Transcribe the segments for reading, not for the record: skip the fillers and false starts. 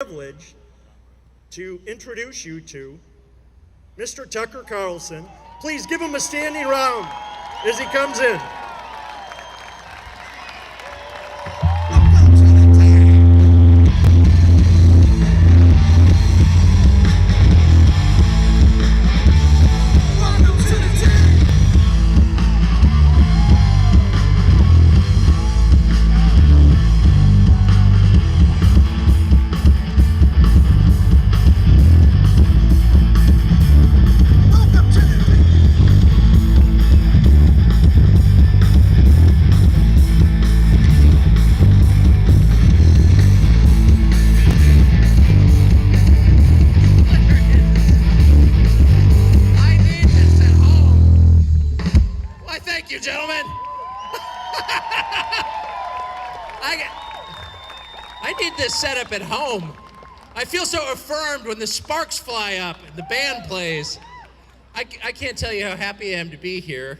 Privilege to introduce you to Mr. Tucker Carlson. Please give him a standing round as he comes in. Thank you, gentlemen. I need this setup at home. I feel so affirmed when the sparks fly up and the band plays. I can't tell you how happy I am to be here.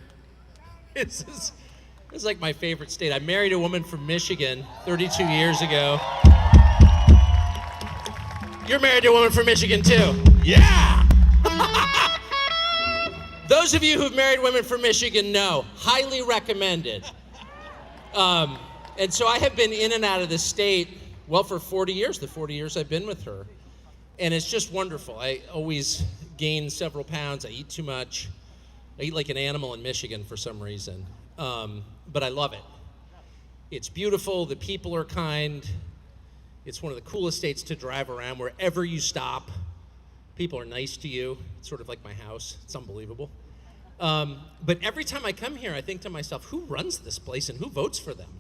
This is like my favorite state. I married a woman from Michigan 32 years ago. You're married to a woman from Michigan too. Yeah! Those of you who've married women from Michigan know, highly recommended. And so I have been in and out of the state, well, for 40 years, the 40 years I've been with her. And it's just wonderful. I always gain several pounds. I eat too much. I eat like an animal in Michigan for some reason. But I love it. It's beautiful. The people are kind. It's one of the coolest states to drive around. Wherever you stop, people are nice to you. It's sort of like my house. It's unbelievable. But every time I come here, I think to myself, who runs this place and who votes for them?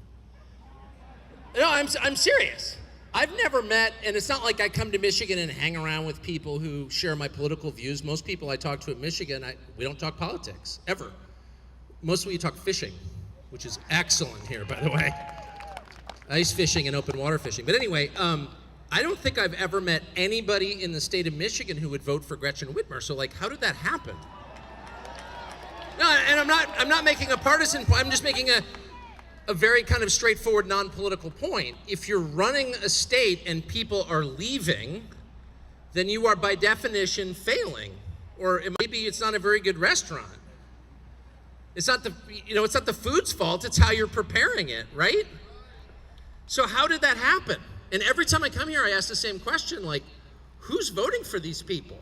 No, I'm serious. I've never met, and it's not like I come to Michigan and hang around with people who share my political views. Most people I talk to in Michigan, we don't talk politics, ever. Mostly we talk fishing, which is excellent here, by the way. Ice fishing and open water fishing. But anyway, I don't think I've ever met anybody in the state of Michigan who would vote for Gretchen Whitmer. So, like, how did that happen? No, and I'm not making a partisan point. I'm just making a very kind of straightforward, non-political point. If you're running a state and people are leaving, then you are by definition failing. Or maybe it's not a very good restaurant. It's not the food's fault. It's how you're preparing it, right? So how did that happen? And every time I come here, I ask the same question, like, who's voting for these people?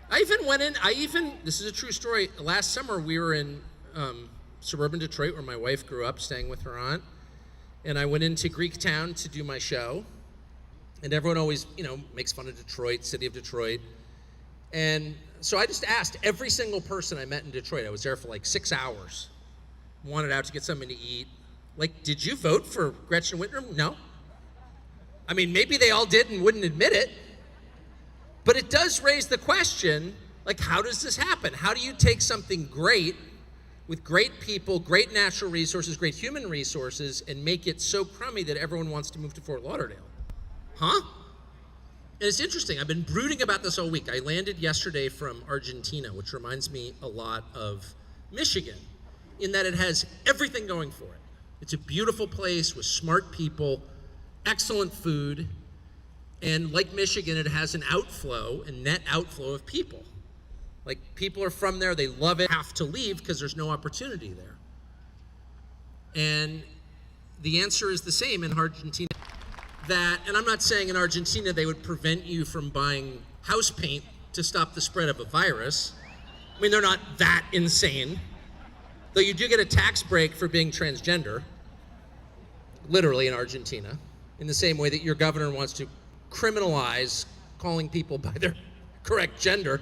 This is a true story. Last summer, we were in suburban Detroit where my wife grew up, staying with her aunt. And I went into Greektown to do my show. And everyone always, makes fun of Detroit, city of Detroit. And so I just asked every single person I met in Detroit. I was there for like 6 hours. Wanted out to get something to eat. Like, did you vote for Gretchen Whitmer? No. I mean, maybe they all did and wouldn't admit it. But it does raise the question, like, how does this happen? How do you take something great with great people, great natural resources, great human resources, and make it so crummy that everyone wants to move to Fort Lauderdale? Huh? And it's interesting. I've been brooding about this all week. I landed yesterday from Argentina, which reminds me a lot of Michigan, in that it has everything going for it. It's a beautiful place with smart people, excellent food, and like Michigan, it has an outflow, a net outflow of people. Like, people are from there, they love it, have to leave because there's no opportunity there. And the answer is the same in Argentina. And I'm not saying in Argentina they would prevent you from buying house paint to stop the spread of a virus. I mean, they're not that insane. Though you do get a tax break for being transgender, literally in Argentina, in the same way that your governor wants to criminalize calling people by their correct gender.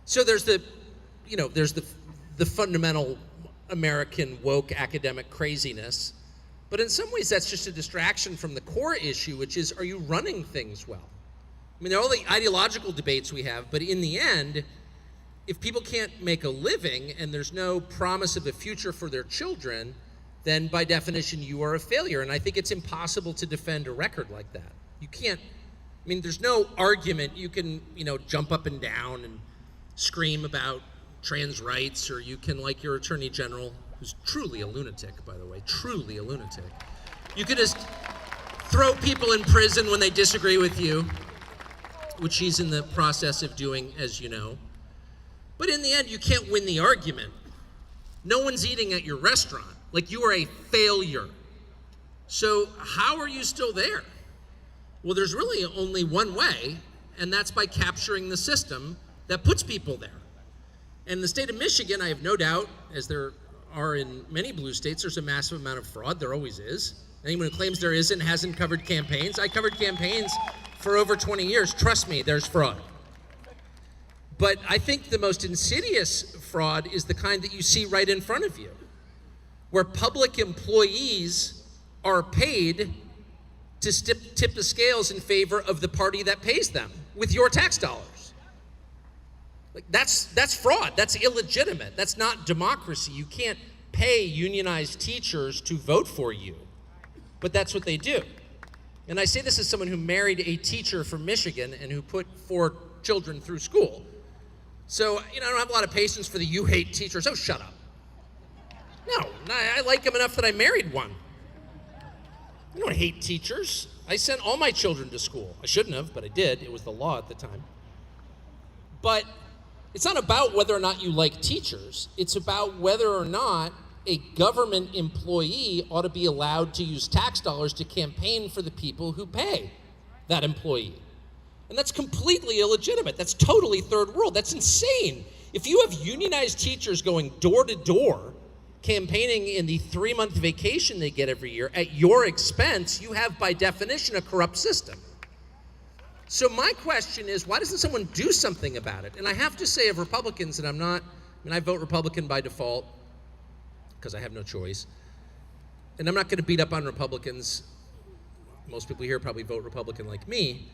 So there's the fundamental American woke academic craziness. But in some ways, that's just a distraction from the core issue, which is, are you running things well? I mean, there are all the ideological debates we have, but in the end, if people can't make a living and there's no promise of a future for their children, then by definition, you are a failure. And I think it's impossible to defend a record like that. You can't, there's no argument. You can, jump up and down and scream about trans rights, or you can, like your attorney general, who's truly a lunatic, by the way, truly a lunatic. You could just throw people in prison when they disagree with you, which she's in the process of doing, as you know. But in the end, you can't win the argument. No one's eating at your restaurant. Like, you are a failure. So how are you still there? Well, there's really only one way, and that's by capturing the system that puts people there. And the state of Michigan, I have no doubt, as there are in many blue states, there's a massive amount of fraud. There always is. Anyone who claims there isn't hasn't covered campaigns. I covered campaigns for over 20 years. Trust me, there's fraud. But I think the most insidious fraud is the kind that you see right in front of you, where public employees are paid to tip the scales in favor of the party that pays them with your tax dollars. Like, that's fraud. That's illegitimate. That's not democracy. You can't pay unionized teachers to vote for you, but that's what they do. And I say this as someone who married a teacher from Michigan and who put 4 children through school. So, I don't have a lot of patience for the "you hate teachers." Oh, shut up. No, I like them enough that I married one. I don't hate teachers. I sent all my children to school. I shouldn't have, but I did. It was the law at the time. But it's not about whether or not you like teachers. It's about whether or not a government employee ought to be allowed to use tax dollars to campaign for the people who pay that employee. And that's completely illegitimate. That's totally third world. That's insane. If you have unionized teachers going door to door, campaigning in the 3-month vacation they get every year at your expense, you have by definition a corrupt system. So my question is, why doesn't someone do something about it? And I have to say of Republicans, and I vote Republican by default because I have no choice. And I'm not going to beat up on Republicans. Most people here probably vote Republican like me.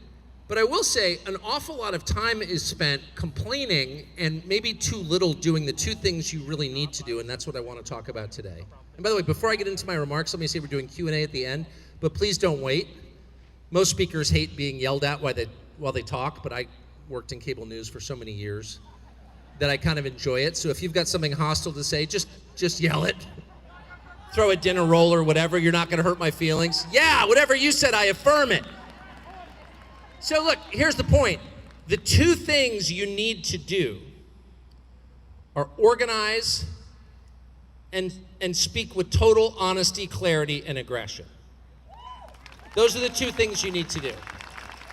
But I will say an awful lot of time is spent complaining and maybe too little doing the 2 things you really need to do, and that's what I want to talk about today. And by the way, before I get into my remarks, let me say we're doing Q&A at the end, but please don't wait. Most speakers hate being yelled at while they talk, but I worked in cable news for so many years that I kind of enjoy it. So if you've got something hostile to say, just yell it. Throw a dinner roll or whatever. You're not going to hurt my feelings. Yeah, whatever you said, I affirm it. So look, here's the point. The 2 things you need to do are organize and speak with total honesty, clarity, and aggression. Those are the 2 things you need to do.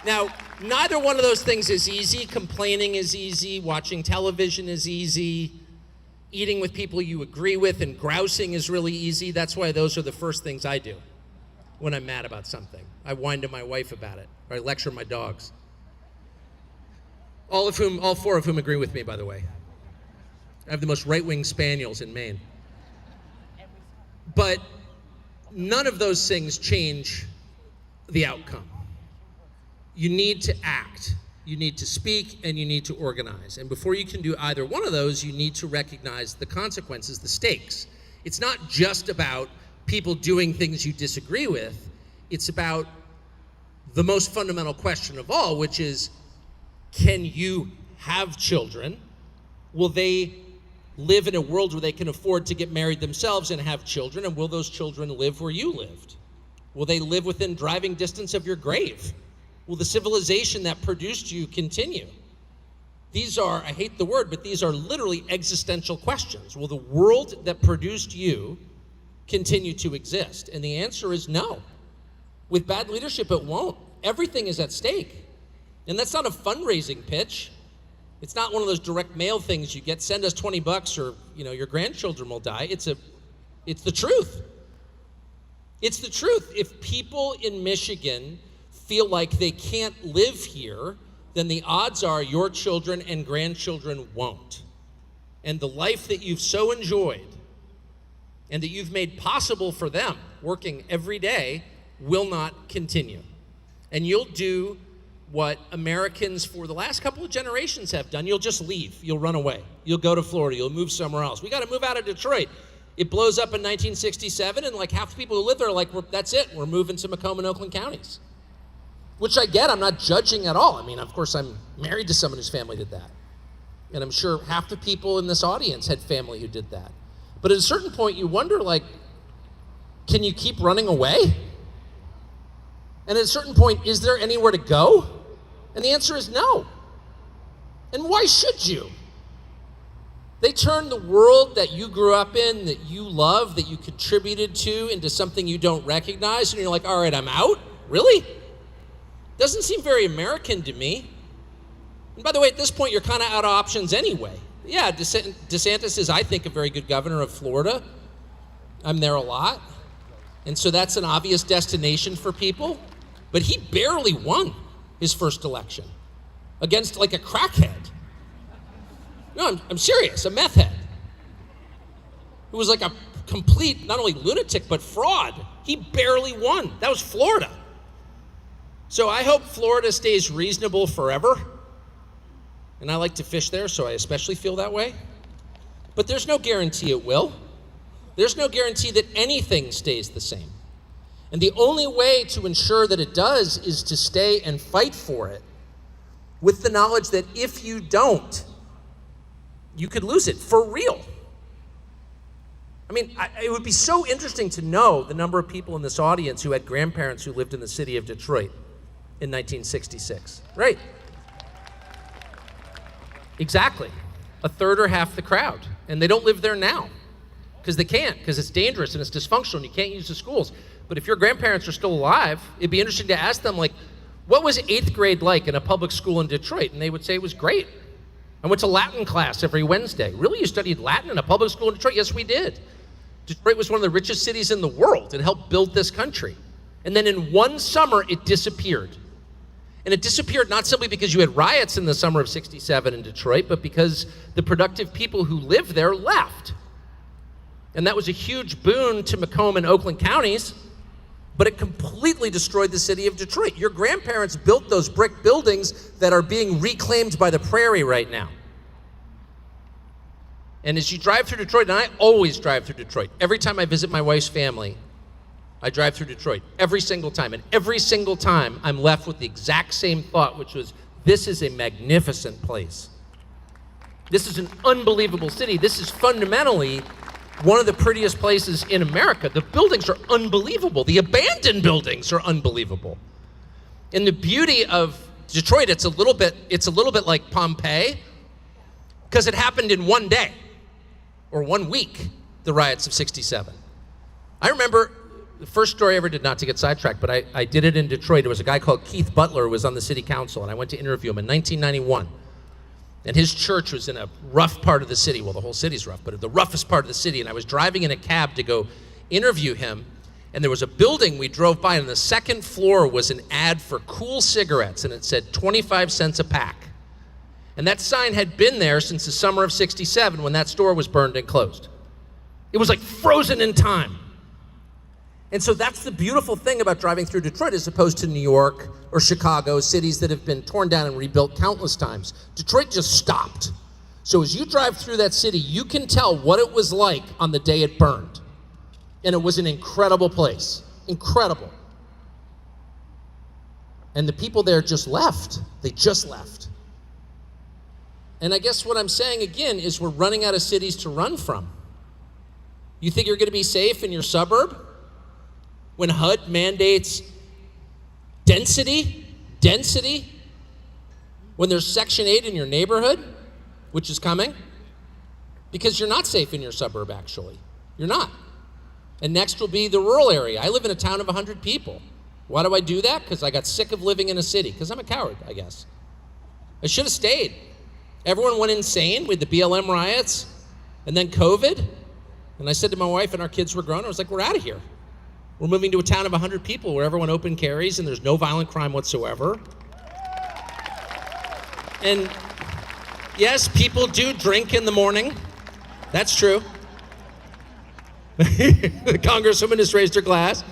Now, neither one of those things is easy. Complaining is easy. Watching television is easy. Eating with people you agree with and grousing is really easy. That's why those are the first things I do when I'm mad about something. I whine to my wife about it, or I lecture my dogs. All 4 of whom agree with me, by the way. I have the most right-wing spaniels in Maine. But none of those things change the outcome. You need to act, you need to speak, and you need to organize. And before you can do either one of those, you need to recognize the consequences, the stakes. It's not just about people doing things you disagree with. It's about the most fundamental question of all, which is, can you have children? Will they live in a world where they can afford to get married themselves and have children? And will those children live where you lived? Will they live within driving distance of your grave? Will the civilization that produced you continue? These are, I hate the word, but these are literally existential questions. Will the world that produced you continue to exist? And the answer is no. With bad leadership, it won't. Everything is at stake. And that's not a fundraising pitch. It's not one of those direct mail things you get, send us $20 or your grandchildren will die. It's the truth. It's the truth. If people in Michigan feel like they can't live here, then the odds are your children and grandchildren won't. And the life that you've so enjoyed and that you've made possible for them, working every day, will not continue. And you'll do what Americans for the last couple of generations have done. You'll just leave. You'll run away. You'll go to Florida. You'll move somewhere else. We got to move out of Detroit. It blows up in 1967, and like half the people who live there are like, that's it. We're moving to Macomb and Oakland counties. Which I get. I'm not judging at all. I mean, of course, I'm married to someone whose family did that. And I'm sure half the people in this audience had family who did that. But at a certain point, you wonder, like, can you keep running away? And at a certain point, is there anywhere to go? And the answer is no. And why should you? They turn the world that you grew up in, that you love, that you contributed to, into something you don't recognize, and you're like, all right, I'm out? Really? Doesn't seem very American to me. And by the way, at this point, you're kind of out of options anyway. Yeah, DeSantis is, I think, a very good governor of Florida. I'm there a lot. And so that's an obvious destination for people. But he barely won his first election against like a crackhead. No, I'm serious, a meth head. Who was like a complete, not only lunatic, but fraud. He barely won. That was Florida. So I hope Florida stays reasonable forever. And I like to fish there, so I especially feel that way. But there's no guarantee it will. There's no guarantee that anything stays the same. And the only way to ensure that it does is to stay and fight for it with the knowledge that if you don't, you could lose it for real. I mean, it would be so interesting to know the number of people in this audience who had grandparents who lived in the city of Detroit in 1966, right? Exactly. A third or half the crowd. And they don't live there now because they can't, because it's dangerous and it's dysfunctional and you can't use the schools. But if your grandparents are still alive, it'd be interesting to ask them, like, what was 8th grade like in a public school in Detroit? And they would say it was great. I went to Latin class every Wednesday. Really? You studied Latin in a public school in Detroit? Yes, we did. Detroit was one of the richest cities in the world. It helped build this country. And then in one summer, it disappeared. And it disappeared not simply because you had riots in the summer of '67 in Detroit, but because the productive people who lived there left. And that was a huge boon to Macomb and Oakland counties, but it completely destroyed the city of Detroit. Your grandparents built those brick buildings that are being reclaimed by the prairie right now. And as you drive through Detroit, and I always drive through Detroit, every time I visit my wife's family, I drive through Detroit, every single time. And every single time, I'm left with the exact same thought, which was, this is a magnificent place. This is an unbelievable city. This is fundamentally one of the prettiest places in America. The buildings are unbelievable. The abandoned buildings are unbelievable. And the beauty of Detroit, it's a little bit like Pompeii, because it happened in one day or 1 week, the riots of '67. I remember the first story I ever did, not to get sidetracked, but I did it in Detroit. There was a guy called Keith Butler who was on the city council, and I went to interview him in 1991. And his church was in a rough part of the city. Well, the whole city's rough, but the roughest part of the city. And I was driving in a cab to go interview him, and there was a building we drove by, and on the second floor was an ad for Cool cigarettes, and it said 25 cents a pack. And that sign had been there since the summer of '67 when that store was burned and closed. It was like frozen in time. And so that's the beautiful thing about driving through Detroit as opposed to New York or Chicago, cities that have been torn down and rebuilt countless times. Detroit just stopped. So as you drive through that city, you can tell what it was like on the day it burned. And it was an incredible place. Incredible. And the people there just left. They just left. And I guess what I'm saying again is we're running out of cities to run from. You think you're going to be safe in your suburb? When HUD mandates density, when there's Section 8 in your neighborhood, which is coming, because you're not safe in your suburb, actually. You're not. And next will be the rural area. I live in a town of 100 people. Why do I do that? Because I got sick of living in a city, because I'm a coward, I guess. I should have stayed. Everyone went insane with the BLM riots, and then COVID, and I said to my wife, and our kids were grown, I was like, we're out of here. We're moving to a town of 100 people where everyone open carries and there's no violent crime whatsoever. And yes, people do drink in the morning. That's true. The Congresswoman just raised her glass.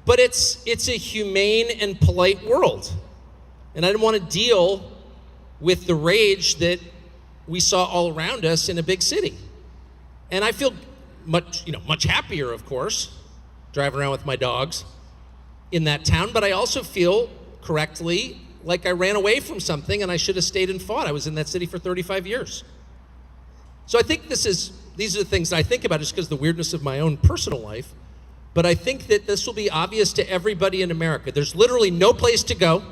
But it's a humane and polite world. And I didn't want to deal with the rage that we saw all around us in a big city. And I feel much happier, of course, driving around with my dogs in that town, but I also feel correctly like I ran away from something and I should have stayed and fought. I was in that city for 35 years. So I think these are the things that I think about just because of the weirdness of my own personal life. but I think that this will be obvious to everybody in America. There's literally no place to go.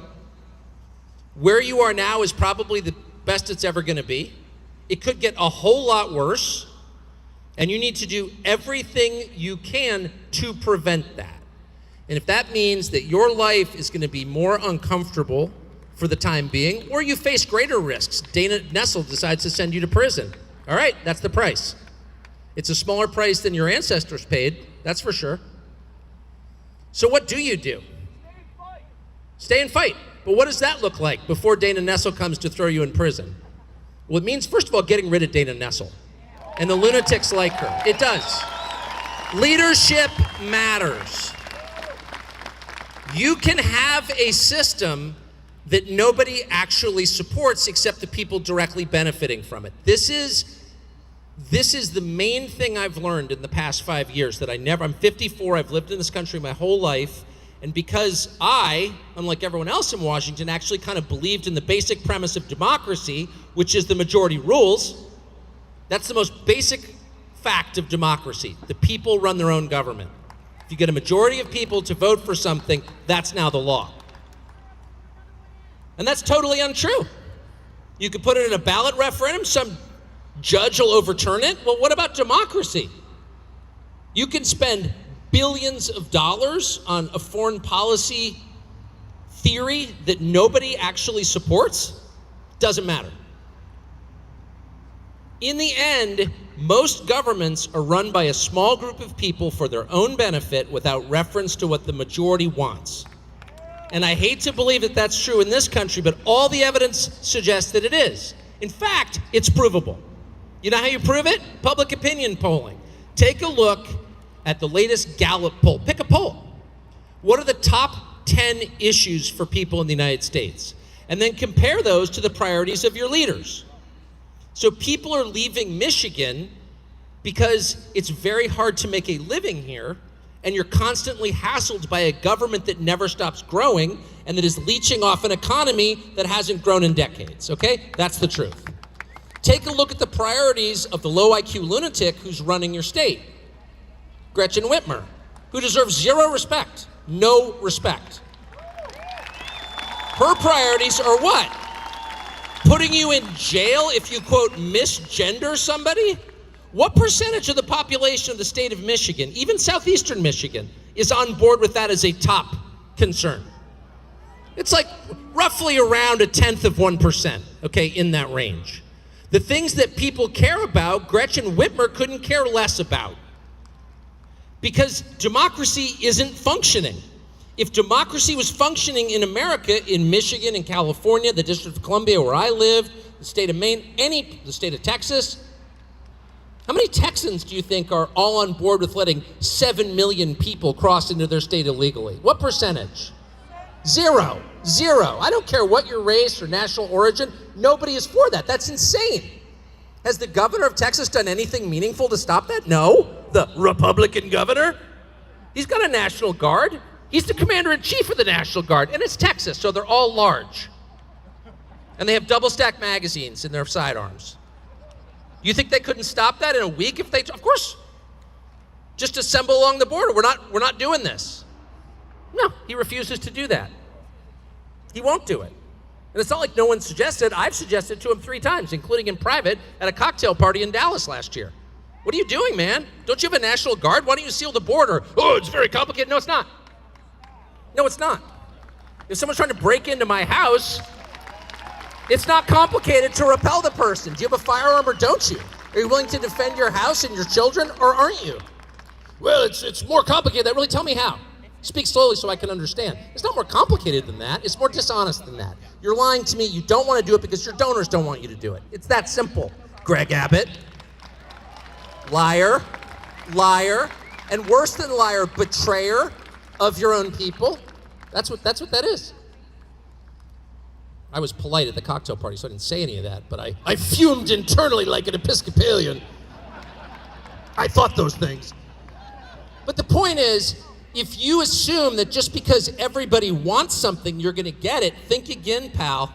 Where you are now is probably the best it's ever going to be. It could get a whole lot worse, and you need to do everything you can to prevent that. And if that means that your life is going to be more uncomfortable for the time being, or you face greater risks, Dana Nessel decides to send you to prison. All right, that's the price. It's a smaller price than your ancestors paid, that's for sure. So what do you do? Stay and fight. But what does that look like before Dana Nessel comes to throw you in prison? Well, it means, first of all, getting rid of Dana Nessel and the lunatics like her. It does. Leadership matters. You can have a system that nobody actually supports except the people directly benefiting from it. This is the main thing I've learned in the past 5 years that I'm 54, I've lived in this country my whole life, and because I, unlike everyone else in Washington, actually kind of believed in the basic premise of democracy, which is the majority rules. That's the most basic fact of democracy. The people run their own government. If you get a majority of people to vote for something, that's now the law. And that's totally untrue. You could put it in a ballot referendum, some judge will overturn it. Well, what about democracy? You can spend billions of dollars on a foreign policy theory that nobody actually supports. Doesn't matter. In the end, most governments are run by a small group of people for their own benefit without reference to what the majority wants. And I hate to believe that that's true in this country, but all the evidence suggests that it is. In fact, it's provable. You know how you prove it? Public opinion polling. Take a look at the latest Gallup poll. Pick a poll. What are the top 10 issues for people in the United States? And then compare those to the priorities of your leaders. So people are leaving Michigan because it's very hard to make a living here, and you're constantly hassled by a government that never stops growing and that is leeching off an economy that hasn't grown in decades, okay? That's the truth. Take a look at the priorities of the low IQ lunatic who's running your state, Gretchen Whitmer, who deserves zero respect, no respect. Her priorities are what? Putting you in jail if you, quote, misgender somebody? What percentage of the population of the state of Michigan, even southeastern Michigan, is on board with that as a top concern? It's like roughly around 0.1%, okay, in that range. The things that people care about, Gretchen Whitmer couldn't care less about. Because democracy isn't functioning. If democracy was functioning in America, in Michigan, in California, the District of Columbia where I live, the state of Maine, the state of Texas, how many Texans do you think are all on board with letting 7 million people cross into their state illegally? What percentage? Zero. I don't care what your race or national origin, nobody is for that. That's insane. Has the governor of Texas done anything meaningful to stop that? No. The Republican governor? He's got a National Guard. He's the commander-in-chief of the National Guard, and it's Texas, so they're all large. And they have double-stack magazines in their sidearms. You think they couldn't stop that in a week if they, of course. Just assemble along the border. We're not doing this. No, he refuses to do that. He won't do it. And it's not like no one suggested. I've suggested to him 3 times, including in private at a cocktail party in Dallas last year. What are you doing, man? Don't you have a National Guard? Why don't you seal the border? Oh, it's very complicated. No, it's not. No, it's not. If someone's trying to break into my house, it's not complicated to repel the person. Do you have a firearm or don't you? Are you willing to defend your house and your children, or aren't you? Well, it's more complicated. Really, tell me how. Speak slowly so I can understand. It's not more complicated than that. It's more dishonest than that. You're lying to me. You don't want to do it because your donors don't want you to do it. It's that simple. Greg Abbott. Liar. And worse than liar, betrayer of your own people. That's what that is. I was polite at the cocktail party, so I didn't say any of that, but I fumed internally like an Episcopalian. I thought those things. But the point is, if you assume that just because everybody wants something, you're gonna get it, think again, pal.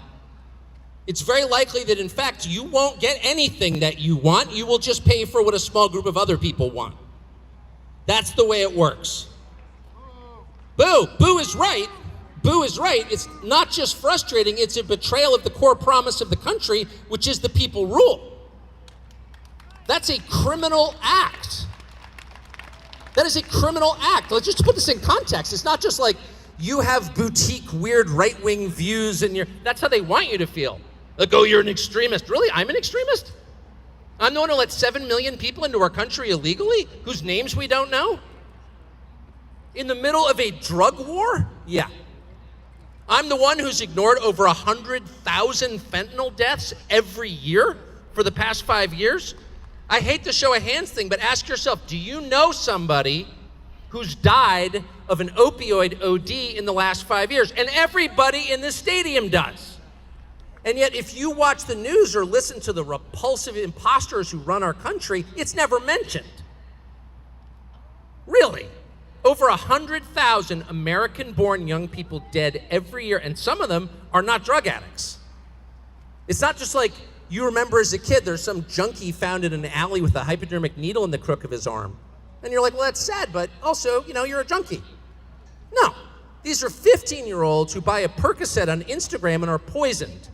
It's very likely that, in fact, you won't get anything that you want. You will just pay for what a small group of other people want. That's the way it works. Boo! Boo is right. Boo is right. It's not just frustrating, it's a betrayal of the core promise of the country, which is the people rule. That's a criminal act. That is a criminal act. Let's just put this in context. It's not just like you have boutique, weird right-wing views and that's how they want you to feel. Like, oh, you're an extremist. Really? I'm an extremist? I'm the one who let 7 million people into our country illegally, whose names we don't know? In the middle of a drug war? Yeah. I'm the one who's ignored over 100,000 fentanyl deaths every year for the past 5 years. I hate the show of hands thing, but ask yourself, do you know somebody who's died of an opioid OD in the last 5 years? And everybody in this stadium does. And yet, if you watch the news or listen to the repulsive imposters who run our country, it's never mentioned. Really. Over 100,000 American-born young people dead every year, and some of them are not drug addicts. It's not just like you remember as a kid, there's some junkie found in an alley with a hypodermic needle in the crook of his arm. And you're like, well, that's sad, but also, you're a junkie. No. These are 15-year-olds who buy a Percocet on Instagram and are poisoned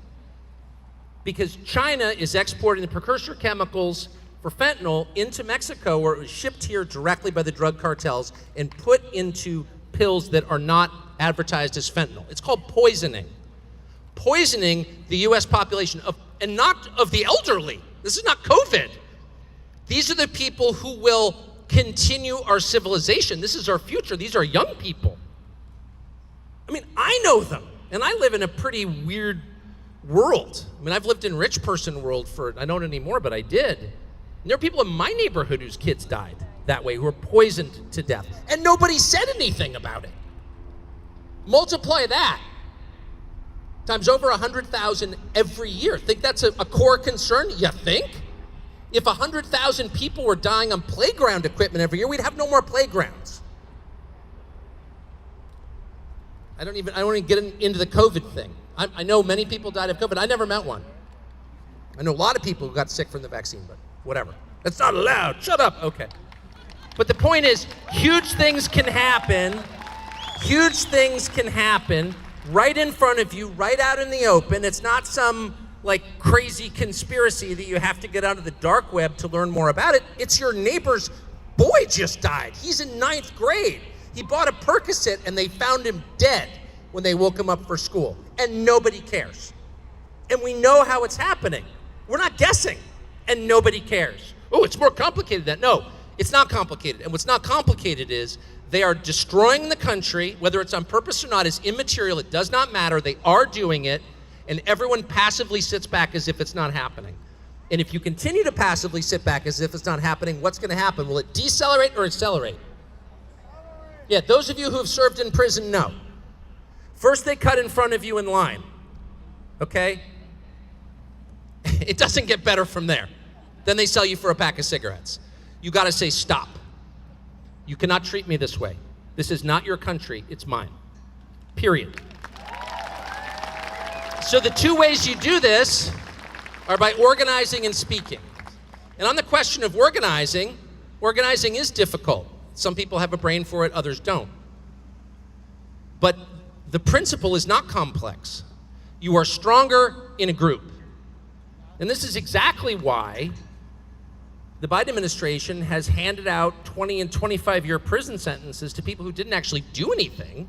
because China is exporting the precursor chemicals for fentanyl into Mexico, where it was shipped here directly by the drug cartels and put into pills that are not advertised as fentanyl. It's called poisoning. Poisoning the US population and not of the elderly. This is not COVID. These are the people who will continue our civilization. This is our future. These are young people. I mean, I know them, and I live in a pretty weird world. I mean, I've lived in rich person world I don't anymore, but I did. And there are people in my neighborhood whose kids died that way, who were poisoned to death. And nobody said anything about it. Multiply that times over 100,000 every year. Think that's a core concern? You think? If 100,000 people were dying on playground equipment every year, we'd have no more playgrounds. I don't even get into the COVID thing. I know many people died of COVID. I never met one. I know a lot of people who got sick from the vaccine, but whatever. That's not allowed. Shut up. Okay. But the point is, huge things can happen. Huge things can happen right in front of you, right out in the open. It's not some crazy conspiracy that you have to get onto the dark web to learn more about it. It's your neighbor's boy just died. He's in 9th grade. He bought a Percocet and they found him dead when they woke him up for school. And nobody cares. And we know how it's happening. We're not guessing. And nobody cares. Oh, it's more complicated than that. No, it's not complicated. And what's not complicated is they are destroying the country, whether it's on purpose or not, is immaterial. It does not matter. They are doing it. And everyone passively sits back as if it's not happening. And if you continue to passively sit back as if it's not happening, what's going to happen? Will it decelerate or accelerate? Yeah, those of you who have served in prison know. First, they cut in front of you in line, okay? It doesn't get better from there. Then they sell you for a pack of cigarettes. You got to say, stop. You cannot treat me this way. This is not your country, it's mine. Period. So the two ways you do this are by organizing and speaking. And on the question of organizing is difficult. Some people have a brain for it, others don't. But the principle is not complex. You are stronger in a group. And this is exactly why the Biden administration has handed out 20 and 25-year prison sentences to people who didn't actually do anything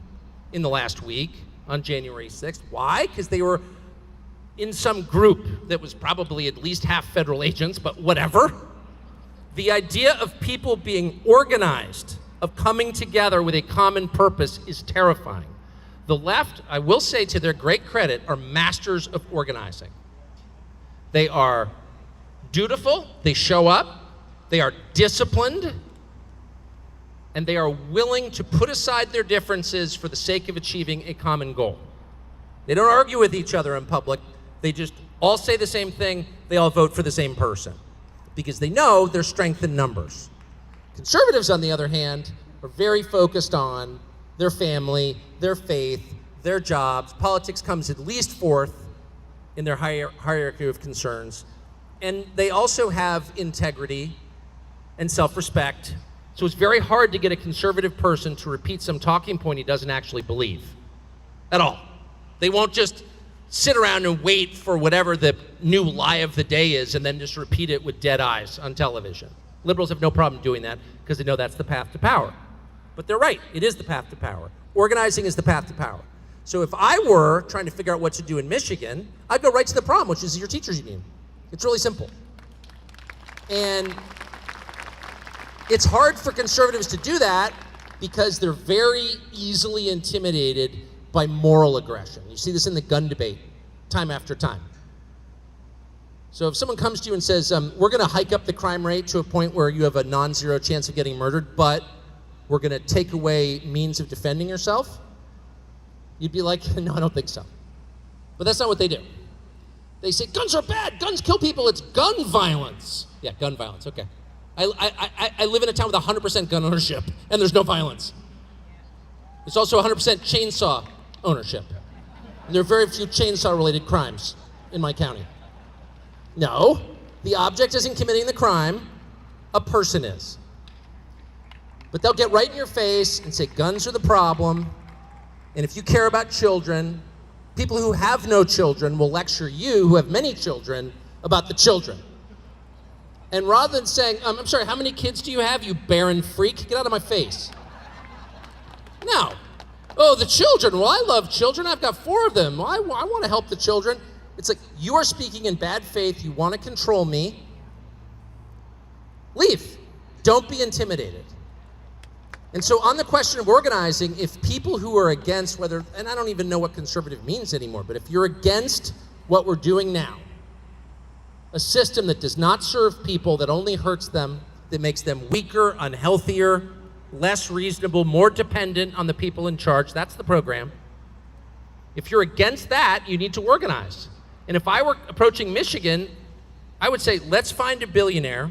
in the last week on January 6th. Why? Because they were in some group that was probably at least half federal agents, but whatever. The idea of people being organized, of coming together with a common purpose is terrifying. The left, I will say to their great credit, are masters of organizing. They are dutiful, they show up, they are disciplined, and they are willing to put aside their differences for the sake of achieving a common goal. They don't argue with each other in public, they just all say the same thing, they all vote for the same person, because they know their strength in numbers. Conservatives, on the other hand, are very focused on their family, their faith, their jobs. Politics comes at least fourth in their hierarchy of concerns. And they also have integrity and self-respect So it's very hard to get a conservative person to repeat some talking point he doesn't actually believe at all. They won't just sit around and wait for whatever the new lie of the day is and then just repeat it with dead eyes on television. Liberals have no problem doing that because they know that's the path to power. But they're right, it is the path to power. Organizing is the path to power. So if I were trying to figure out what to do in Michigan, I'd go right to the problem, which is your teachers union. It's really simple. And it's hard for conservatives to do that because they're very easily intimidated by moral aggression. You see this in the gun debate time after time. So if someone comes to you and says, we're going to hike up the crime rate to a point where you have a non-zero chance of getting murdered, but we're going to take away means of defending yourself, you'd be like, no, I don't think so. But that's not what they do. They say, guns are bad, guns kill people, it's gun violence. Yeah, gun violence, okay. I live in a town with 100% gun ownership, and there's no violence. There's also 100% chainsaw ownership. And there are very few chainsaw-related crimes in my county. No, the object isn't committing the crime, a person is. But they'll get right in your face and say guns are the problem, and if you care about children, people who have no children will lecture you, who have many children, about the children. And rather than saying, I'm sorry, how many kids do you have, you barren freak? Get out of my face. No. Oh, the children. Well, I love children. I've got 4 of them. I want to help the children. It's like, you are speaking in bad faith. You want to control me. Leave. Don't be intimidated. And so on the question of organizing, if people who are against whether, and I don't even know what conservative means anymore, but if you're against what we're doing now, a system that does not serve people, that only hurts them, that makes them weaker, unhealthier, less reasonable, more dependent on the people in charge, that's the program. If you're against that, you need to organize. And if I were approaching Michigan, I would say, let's find a billionaire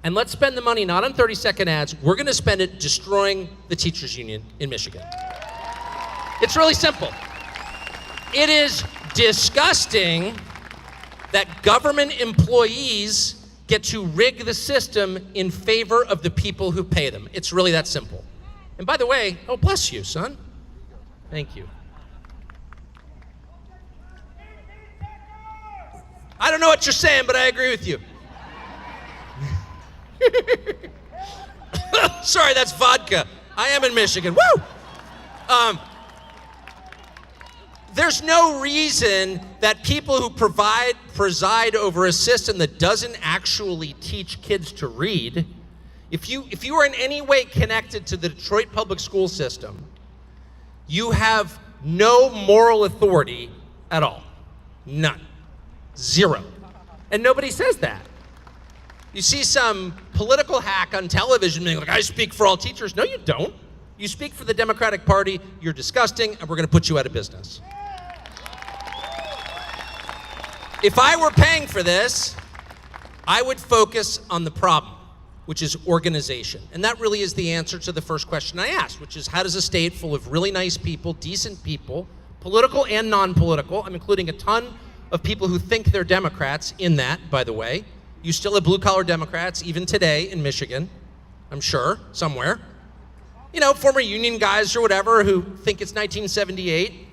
and let's spend the money not on 30-second ads, we're gonna spend it destroying the teachers union in Michigan. It's really simple. It is disgusting that government employees get to rig the system in favor of the people who pay them. It's really that simple. And by the way, oh, bless you, son. Thank you. I don't know what you're saying, but I agree with you. Sorry, that's vodka. I am in Michigan. Woo! There's no reason that people who preside over a system that doesn't actually teach kids to read, if you are in any way connected to the Detroit public school system, you have no moral authority at all. None. Zero. And nobody says that. You see some political hack on television being like, I speak for all teachers. No, you don't. You speak for the Democratic Party, you're disgusting, and we're gonna put you out of business. If I were paying for this, I would focus on the problem, which is organization. And that really is the answer to the first question I asked, which is how does a state full of really nice people, decent people, political and non-political, I'm including a ton of people who think they're Democrats in that, by the way. You still have blue-collar Democrats, even today in Michigan, I'm sure, somewhere. You know, former union guys or whatever who think it's 1978,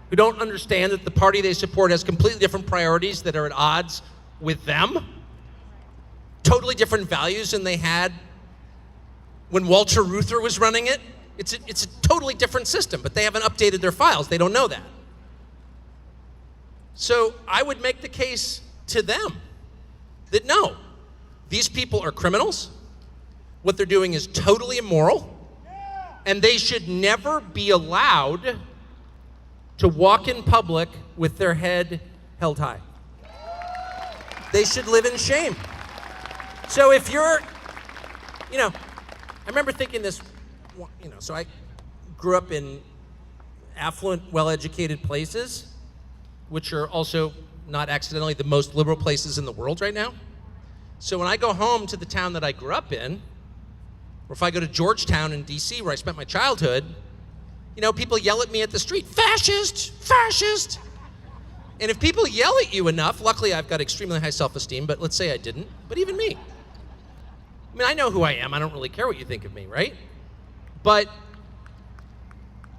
who don't understand that the party they support has completely different priorities that are at odds with them, totally different values than they had when Walter Reuther was running it. It's a totally different system, but they haven't updated their files. They don't know that. So I would make the case to them that no, these people are criminals. What they're doing is totally immoral, and they should never be allowed to walk in public with their head held high. They should live in shame. So if you're, I remember thinking this, so I grew up in affluent, well-educated places, which are also not accidentally the most liberal places in the world right now. So when I go home to the town that I grew up in, or if I go to Georgetown in DC where I spent my childhood, people yell at me at the street, fascist, fascist. And if people yell at you enough, luckily I've got extremely high self-esteem, but let's say I didn't, but even me. mean, I know who I am. I don't really care what you think of me, right? But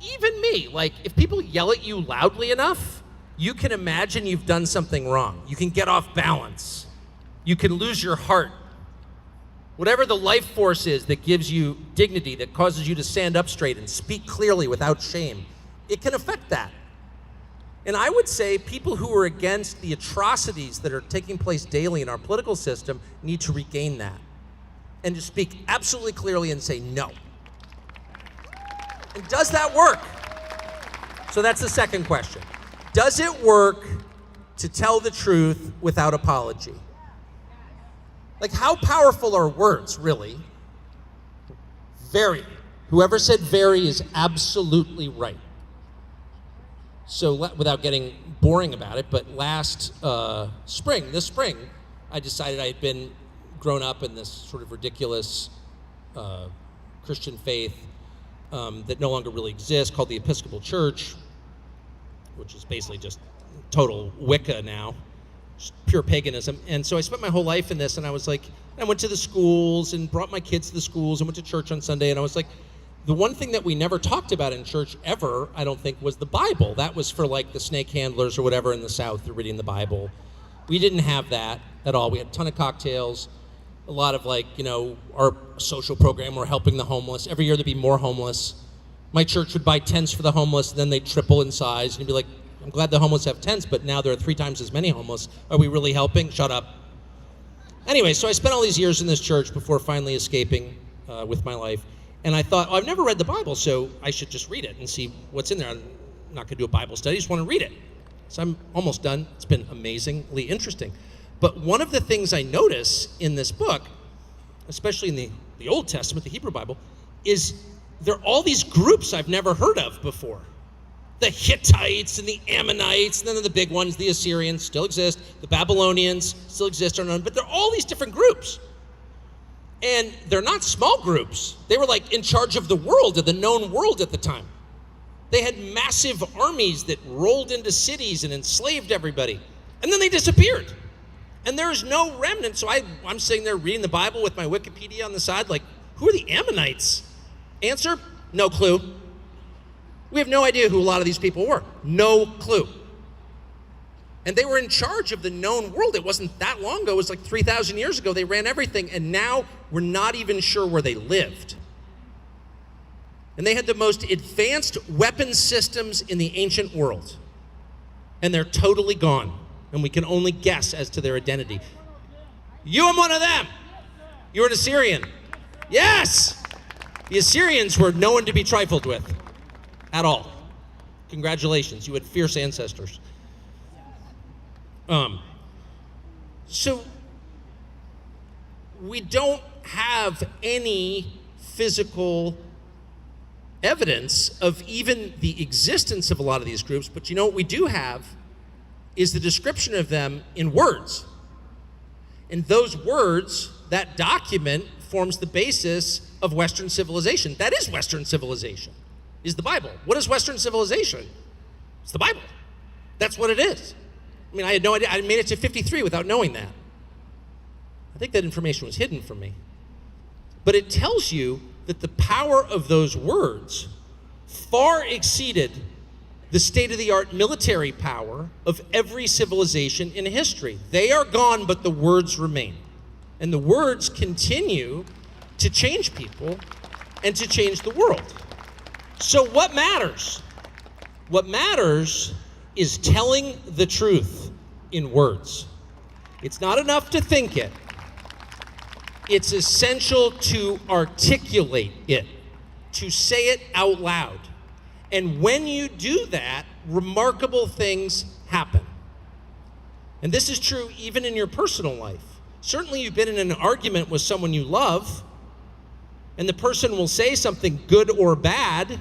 even me, like, if people yell at you loudly enough, you can imagine you've done something wrong. You can get off balance. You can lose your heart. Whatever the life force is that gives you dignity, that causes you to stand up straight and speak clearly without shame, it can affect that. And I would say people who are against the atrocities that are taking place daily in our political system need to regain that and to speak absolutely clearly and say no. And does that work? So that's the second question. Does it work to tell the truth without apology? Like, how powerful are words, really? Very. Whoever said very is absolutely right. So without getting boring about it, but last this spring, I decided I had been grown up in this sort of ridiculous Christian faith that no longer really exists, called the Episcopal Church, which is basically just total Wicca now, just pure paganism. And so I spent my whole life in this, and I was like, I went to the schools and brought my kids to the schools and went to church on Sunday, and I was like, the one thing that we never talked about in church ever, I don't think, was the Bible. That was for like the snake handlers or whatever in the South who are reading the Bible. We didn't have that at all. We had a ton of cocktails, a lot of like, our social program, we're helping the homeless. Every year there'd be more homeless. My church would buy tents for the homeless, and then they'd triple in size. And you'd be like, I'm glad the homeless have tents, but now there are 3 times as many homeless. Are we really helping? Shut up. Anyway, so I spent all these years in this church before finally escaping with my life. And I thought, I've never read the Bible, so I should just read it and see what's in there. I'm not going to do a Bible study, I just want to read it. So I'm almost done. It's been amazingly interesting. But one of the things I notice in this book, especially in the Old Testament, the Hebrew Bible, is there are all these groups I've never heard of before. The Hittites and the Ammonites, and then the big ones, the Assyrians, still exist. The Babylonians still exist, or none, but there are all these different groups. And they're not small groups. They were like in charge of the world, of the known world at the time. They had massive armies that rolled into cities and enslaved everybody. And then they disappeared. And there is no remnant. So I'm sitting there reading the Bible with my Wikipedia on the side, like, who are the Ammonites? Answer, no clue. We have no idea who a lot of these people were. No clue. And they were in charge of the known world. It wasn't that long ago. It was like 3,000 years ago. They ran everything, and now we're not even sure where they lived. And they had the most advanced weapon systems in the ancient world. And they're totally gone. And we can only guess as to their identity. You are one of them. You're an Assyrian. Yes! The Assyrians were no one to be trifled with at all. Congratulations. You had fierce ancestors. So we don't have any physical evidence of even the existence of a lot of these groups, but what we do have is the description of them in words. And those words, that document, forms the basis of Western civilization. That is Western civilization, is the Bible. What is Western civilization? It's the Bible. That's what it is. I mean, I had no idea. I made it to 53 without knowing that. I think that information was hidden from me. But it tells you that the power of those words far exceeded the state-of-the-art military power of every civilization in history. They are gone, but the words remain. And the words continue to change people and to change the world. So what matters? What matters is telling the truth in words. It's not enough to think it. It's essential to articulate it, to say it out loud. And when you do that, remarkable things happen. And this is true even in your personal life. Certainly you've been in an argument with someone you love, and the person will say something good or bad,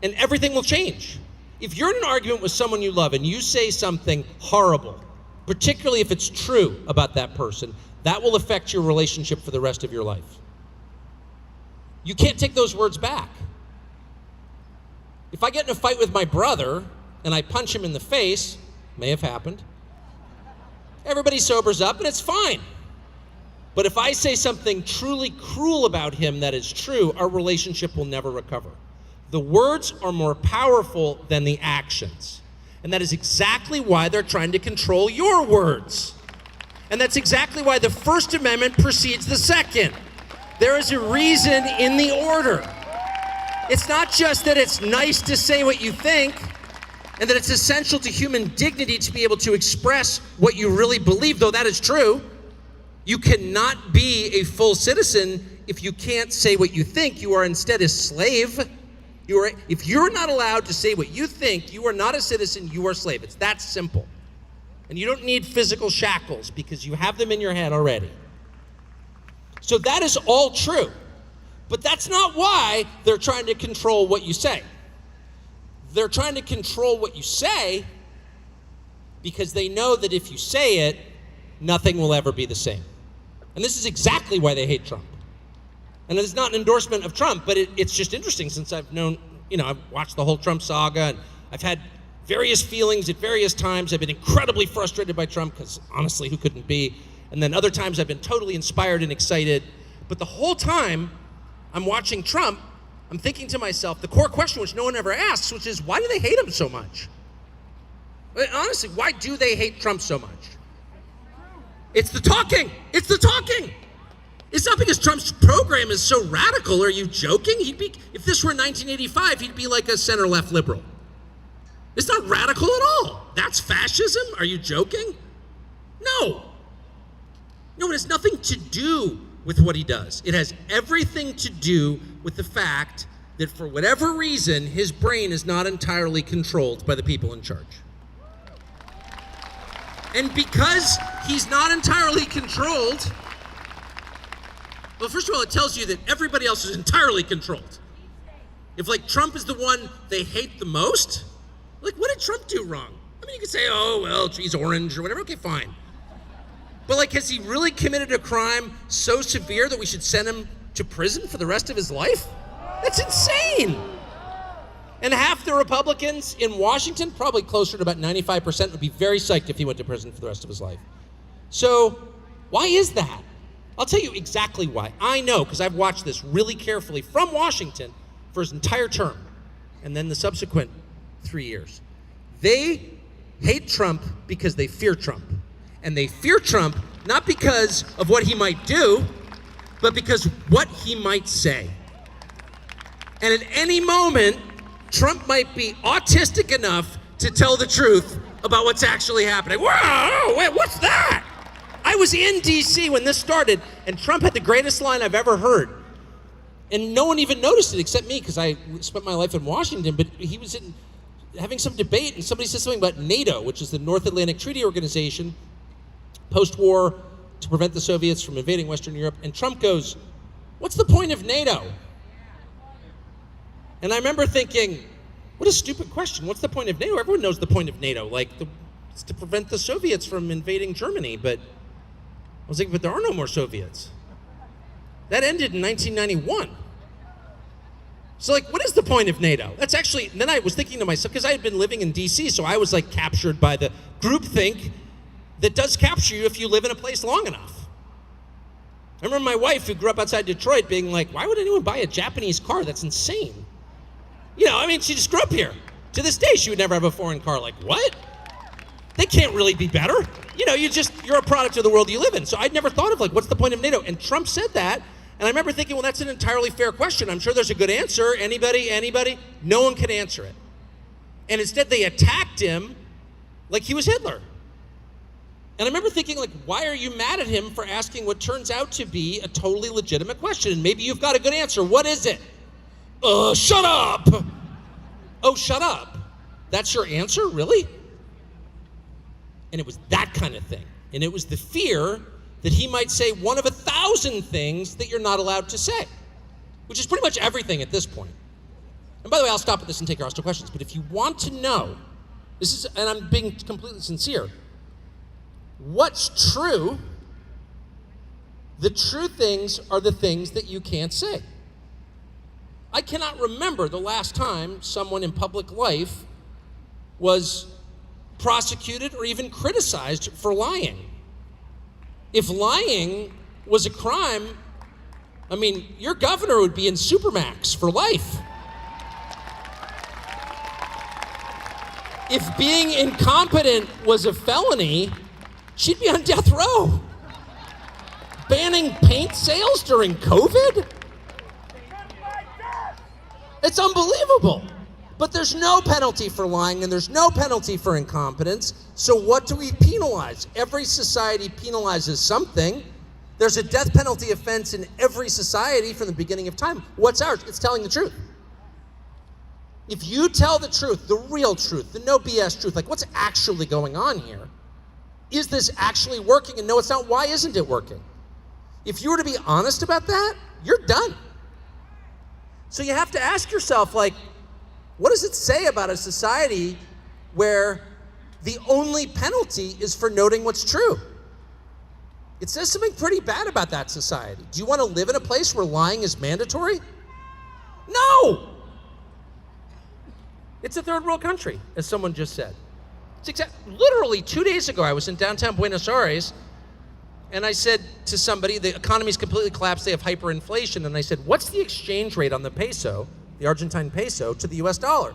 and everything will change. If you're in an argument with someone you love and you say something horrible, particularly if it's true about that person, that will affect your relationship for the rest of your life. You can't take those words back. If I get in a fight with my brother and I punch him in the face, may have happened, everybody sobers up and it's fine. But if I say something truly cruel about him that is true, our relationship will never recover. The words are more powerful than the actions. And that is exactly why they're trying to control your words. And that's exactly why the First Amendment precedes the Second. There is a reason in the order. It's not just that it's nice to say what you think, and that it's essential to human dignity to be able to express what you really believe, though that is true. You cannot be a full citizen if you can't say what you think. You are instead a slave. If you're not allowed to say what you think, you are not a citizen, you are a slave. It's that simple. And you don't need physical shackles because you have them in your head already. So that is all true. But that's not why they're trying to control what you say. They're trying to control what you say because they know that if you say it, nothing will ever be the same. And this is exactly why they hate Trump. And it's not an endorsement of Trump, but it's just interesting since I've known, I've watched the whole Trump saga, and I've had various feelings at various times. I've been incredibly frustrated by Trump because honestly, who couldn't be? And then other times I've been totally inspired and excited. But the whole time I'm watching Trump, I'm thinking to myself, the core question which no one ever asks, which is, why do they hate him so much? Honestly, why do they hate Trump so much? It's the talking. It's the talking. It's not because Trump's program is so radical. Are you joking? If this were 1985, he'd be like a center-left liberal. It's not radical at all. That's fascism? Are you joking? No. No, it has nothing to do with what he does. It has everything to do with the fact that for whatever reason, his brain is not entirely controlled by the people in charge. And because he's not entirely controlled, well, first of all, it tells you that everybody else is entirely controlled. If, Trump is the one they hate the most, what did Trump do wrong? I mean, you could say, oh, well, he's orange or whatever. Okay, fine. But, has he really committed a crime so severe that we should send him to prison for the rest of his life? That's insane. And half the Republicans in Washington, probably closer to about 95%, would be very psyched if he went to prison for the rest of his life. So, why is that? I'll tell you exactly why. I know, because I've watched this really carefully from Washington for his entire term, and then the subsequent 3 years. They hate Trump because they fear Trump. And they fear Trump not because of what he might do, but because what he might say. And at any moment, Trump might be autistic enough to tell the truth about what's actually happening. Whoa, wait, what's that? I was in D.C. when this started, and Trump had the greatest line I've ever heard. And no one even noticed it except me, because I spent my life in Washington, but he was having some debate, and somebody said something about NATO, which is the North Atlantic Treaty Organization, post-war, to prevent the Soviets from invading Western Europe. And Trump goes, what's the point of NATO? And I remember thinking, what a stupid question. What's the point of NATO? Everyone knows the point of NATO. It's to prevent the Soviets from invading Germany. But I was like, but there are no more Soviets. That ended in 1991. So what is the point of NATO? That's actually, then I was thinking to myself, because I had been living in DC, so I was captured by the groupthink that does capture you if you live in a place long enough. I remember my wife, who grew up outside Detroit, being like, why would anyone buy a Japanese car? That's insane. She just grew up here. To this day, she would never have a foreign car. What? They can't really be better. You're a product of the world you live in. So I'd never thought of what's the point of NATO? And Trump said that, and I remember thinking, well, that's an entirely fair question. I'm sure there's a good answer. Anybody? No one could answer it. And instead they attacked him like he was Hitler. And I remember thinking, why are you mad at him for asking what turns out to be a totally legitimate question? And maybe you've got a good answer. What is it? Shut up! Oh, shut up. That's your answer? Really? And it was that kind of thing. And it was the fear that he might say one of 1,000 things that you're not allowed to say, which is pretty much everything at this point. And by the way, I'll stop at this and take your hostile questions, but if you want to know, and I'm being completely sincere, what's true, the true things are the things that you can't say. I cannot remember the last time someone in public life was prosecuted or even criticized for lying. If lying was a crime, I mean, your governor would be in Supermax for life. If being incompetent was a felony, she'd be on death row. Banning paint sales during COVID? It's unbelievable. But there's no penalty for lying and there's no penalty for incompetence. So what do we penalize? Every society penalizes something. There's a death penalty offense in every society from the beginning of time. What's ours? It's telling the truth. If you tell the truth, the real truth, the no BS truth, like what's actually going on here? Is this actually working? And no, it's not. Why isn't it working? If you were to be honest about that, you're done. So you have to ask yourself, like, what does it say about a society where the only penalty is for noting what's true? It says something pretty bad about that society. Do you want to live in a place where lying is mandatory? No! It's a third world country, as someone just said. It's literally 2 days ago, I was in downtown Buenos Aires, and I said to somebody, the economy's completely collapsed, they have hyperinflation, and I said, what's the exchange rate on the peso, the Argentine peso, to the US dollar?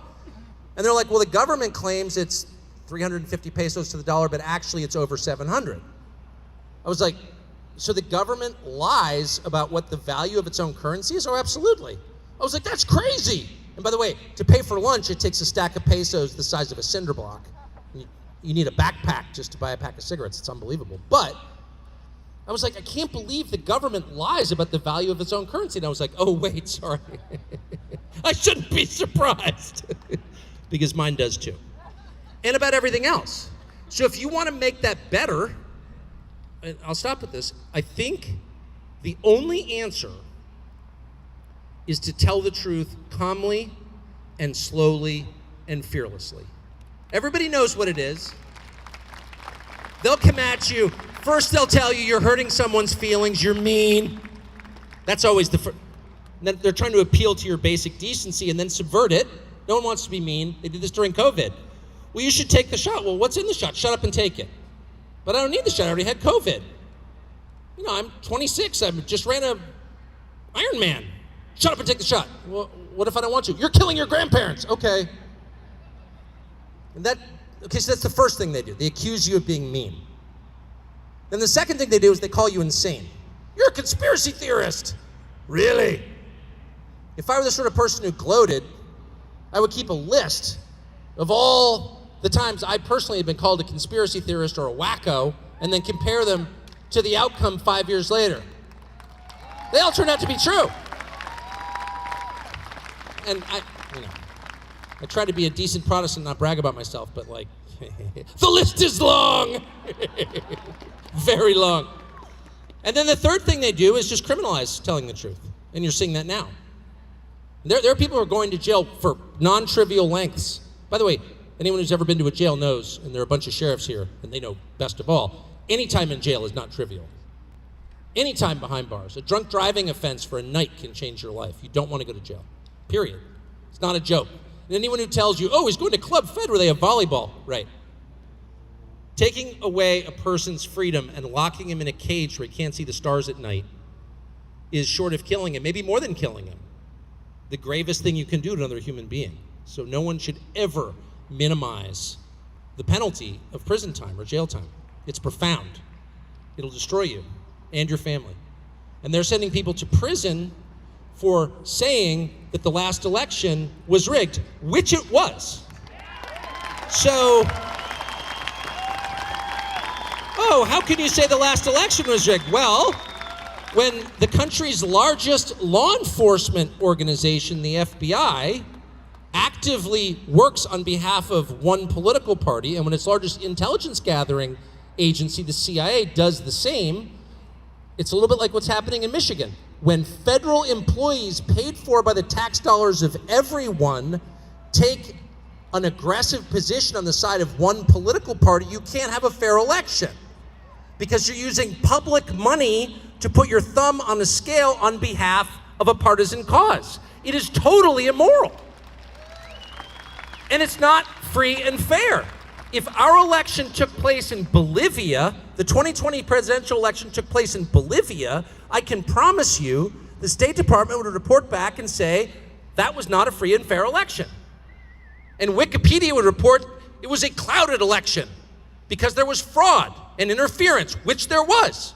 And they're like, well, the government claims it's 350 pesos to the dollar, but actually it's over 700. I was like, so the government lies about what the value of its own currency is? Oh, absolutely. I was like, that's crazy. And by the way, to pay for lunch, it takes a stack of pesos the size of a cinder block. You need a backpack just to buy a pack of cigarettes. It's unbelievable. But I was like, I can't believe the government lies about the value of its own currency. And I was like, oh, wait, sorry. I shouldn't be surprised. Because mine does too. And about everything else. So if you want to make that better, and I'll stop with this, I think the only answer is to tell the truth calmly and slowly and fearlessly. Everybody knows what it is. They'll come at you. First they'll tell you you're hurting someone's feelings, you're mean. That's always the first. Then they're trying to appeal to your basic decency and then subvert it. No one wants to be mean. They did this during COVID. Well, you should take the shot. Well, what's in the shot? Shut up and take it. But I don't need the shot. I already had COVID. You know, I'm 26. I just ran a Ironman. Shut up and take the shot. Well, what if I don't want to? You're killing your grandparents. Okay. And so that's the first thing they do. They accuse you of being mean. Then the second thing they do is they call you insane. You're a conspiracy theorist. Really? If I were the sort of person who gloated, I would keep a list of all the times I personally have been called a conspiracy theorist or a wacko, and then compare them to the outcome 5 years later. They all turned out to be true. And I try to be a decent Protestant, not brag about myself, but like, the list is long. Very long. And then the third thing they do is just criminalize telling the truth. And you're seeing that now. There are people who are going to jail for non-trivial lengths. By the way, anyone who's ever been to a jail knows, and there are a bunch of sheriffs here, and they know best of all, any time in jail is not trivial. Any time behind bars. A drunk driving offense for a night can change your life. You don't want to go to jail. Period. It's not a joke. And anyone who tells you, oh, he's going to Club Fed where they have volleyball, right. Taking away a person's freedom and locking him in a cage where he can't see the stars at night is, short of killing him, maybe more than killing him, the gravest thing you can do to another human being. So no one should ever minimize the penalty of prison time or jail time. It's profound. It'll destroy you and your family. And they're sending people to prison for saying that the last election was rigged, which it was. So, oh, how can you say the last election was rigged? Well, when the country's largest law enforcement organization, the FBI, actively works on behalf of one political party, and when its largest intelligence gathering agency, the CIA, does the same, it's a little bit like what's happening in Michigan. When federal employees paid for by the tax dollars of everyone take an aggressive position on the side of one political party, you can't have a fair election because you're using public money to put your thumb on the scale on behalf of a partisan cause. It is totally immoral. And it's not free and fair. If our election took place in Bolivia, the 2020 presidential election took place in Bolivia, I can promise you the State Department would report back and say that was not a free and fair election. And Wikipedia would report it was a clouded election because there was fraud and interference, which there was.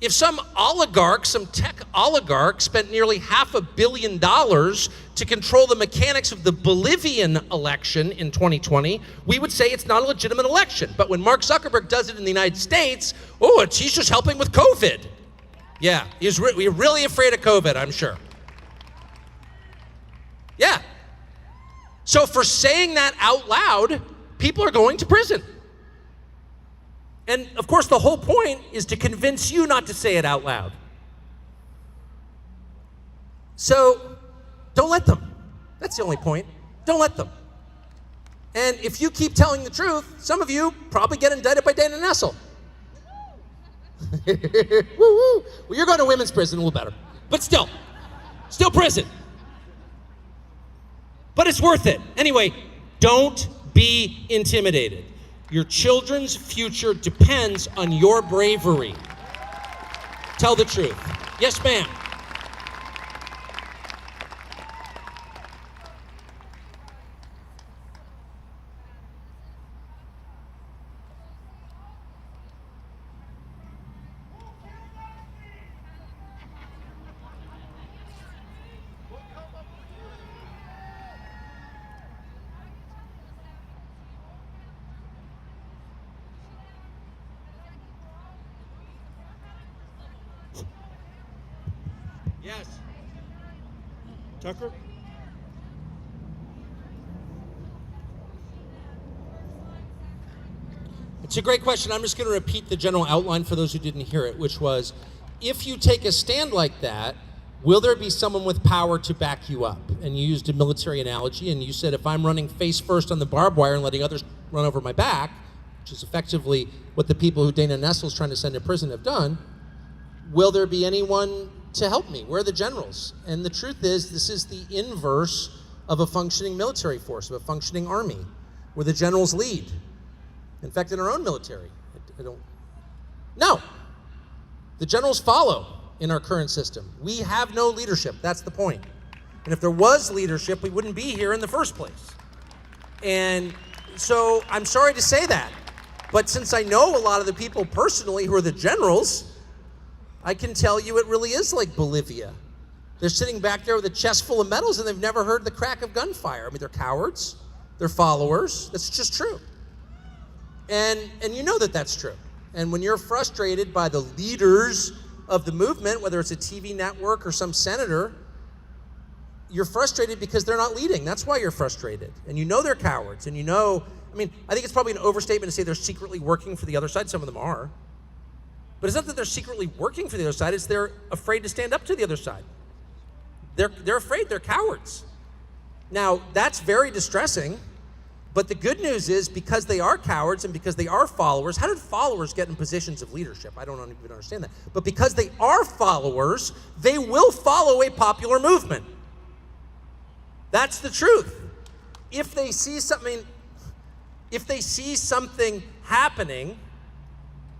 If some oligarch, some tech oligarch, spent nearly $500 million to control the mechanics of the Bolivian election in 2020, we would say it's not a legitimate election. But when Mark Zuckerberg does it in the United States, he's just helping with COVID. Yeah, we're really afraid of COVID, I'm sure. Yeah. So for saying that out loud, people are going to prison. And of course, the whole point is to convince you not to say it out loud. So don't let them. That's the only point. Don't let them. And if you keep telling the truth, some of you probably get indicted by Dana Nessel. Woo-woo. Well, you're going to women's prison, a little better. But still prison. But it's worth it. Anyway, don't be intimidated. Your children's future depends on your bravery. Tell the truth. Yes, ma'am. Yes. Tucker? It's a great question. I'm just going to repeat the general outline for those who didn't hear it, which was, if you take a stand like that, will there be someone with power to back you up? And you used a military analogy, and you said, if I'm running face first on the barbed wire and letting others run over my back, which is effectively what the people who Dana Nessel is trying to send to prison have done, will there be anyone to help me? Where are the generals? And the truth is, this is the inverse of a functioning military force, of a functioning army, where the generals lead. In fact, in our own military, No. The generals follow in our current system. We have no leadership. That's the point. And if there was leadership, we wouldn't be here in the first place. And so I'm sorry to say that. But since I know a lot of the people personally who are the generals, I can tell you it really is like Bolivia. They're sitting back there with a chest full of medals and they've never heard the crack of gunfire. I mean, they're cowards. They're followers. That's just true. And you know that that's true. And when you're frustrated by the leaders of the movement, whether it's a TV network or some senator, you're frustrated because they're not leading. That's why you're frustrated. And you know they're cowards. And I think it's probably an overstatement to say they're secretly working for the other side. Some of them are. But it's not that they're secretly working for the other side, it's they're afraid to stand up to the other side. They're afraid, they're cowards. Now, that's very distressing, but the good news is because they are cowards and because they are followers, how did followers get in positions of leadership? I don't even understand that. But because they are followers, they will follow a popular movement. That's the truth. If they see something happening,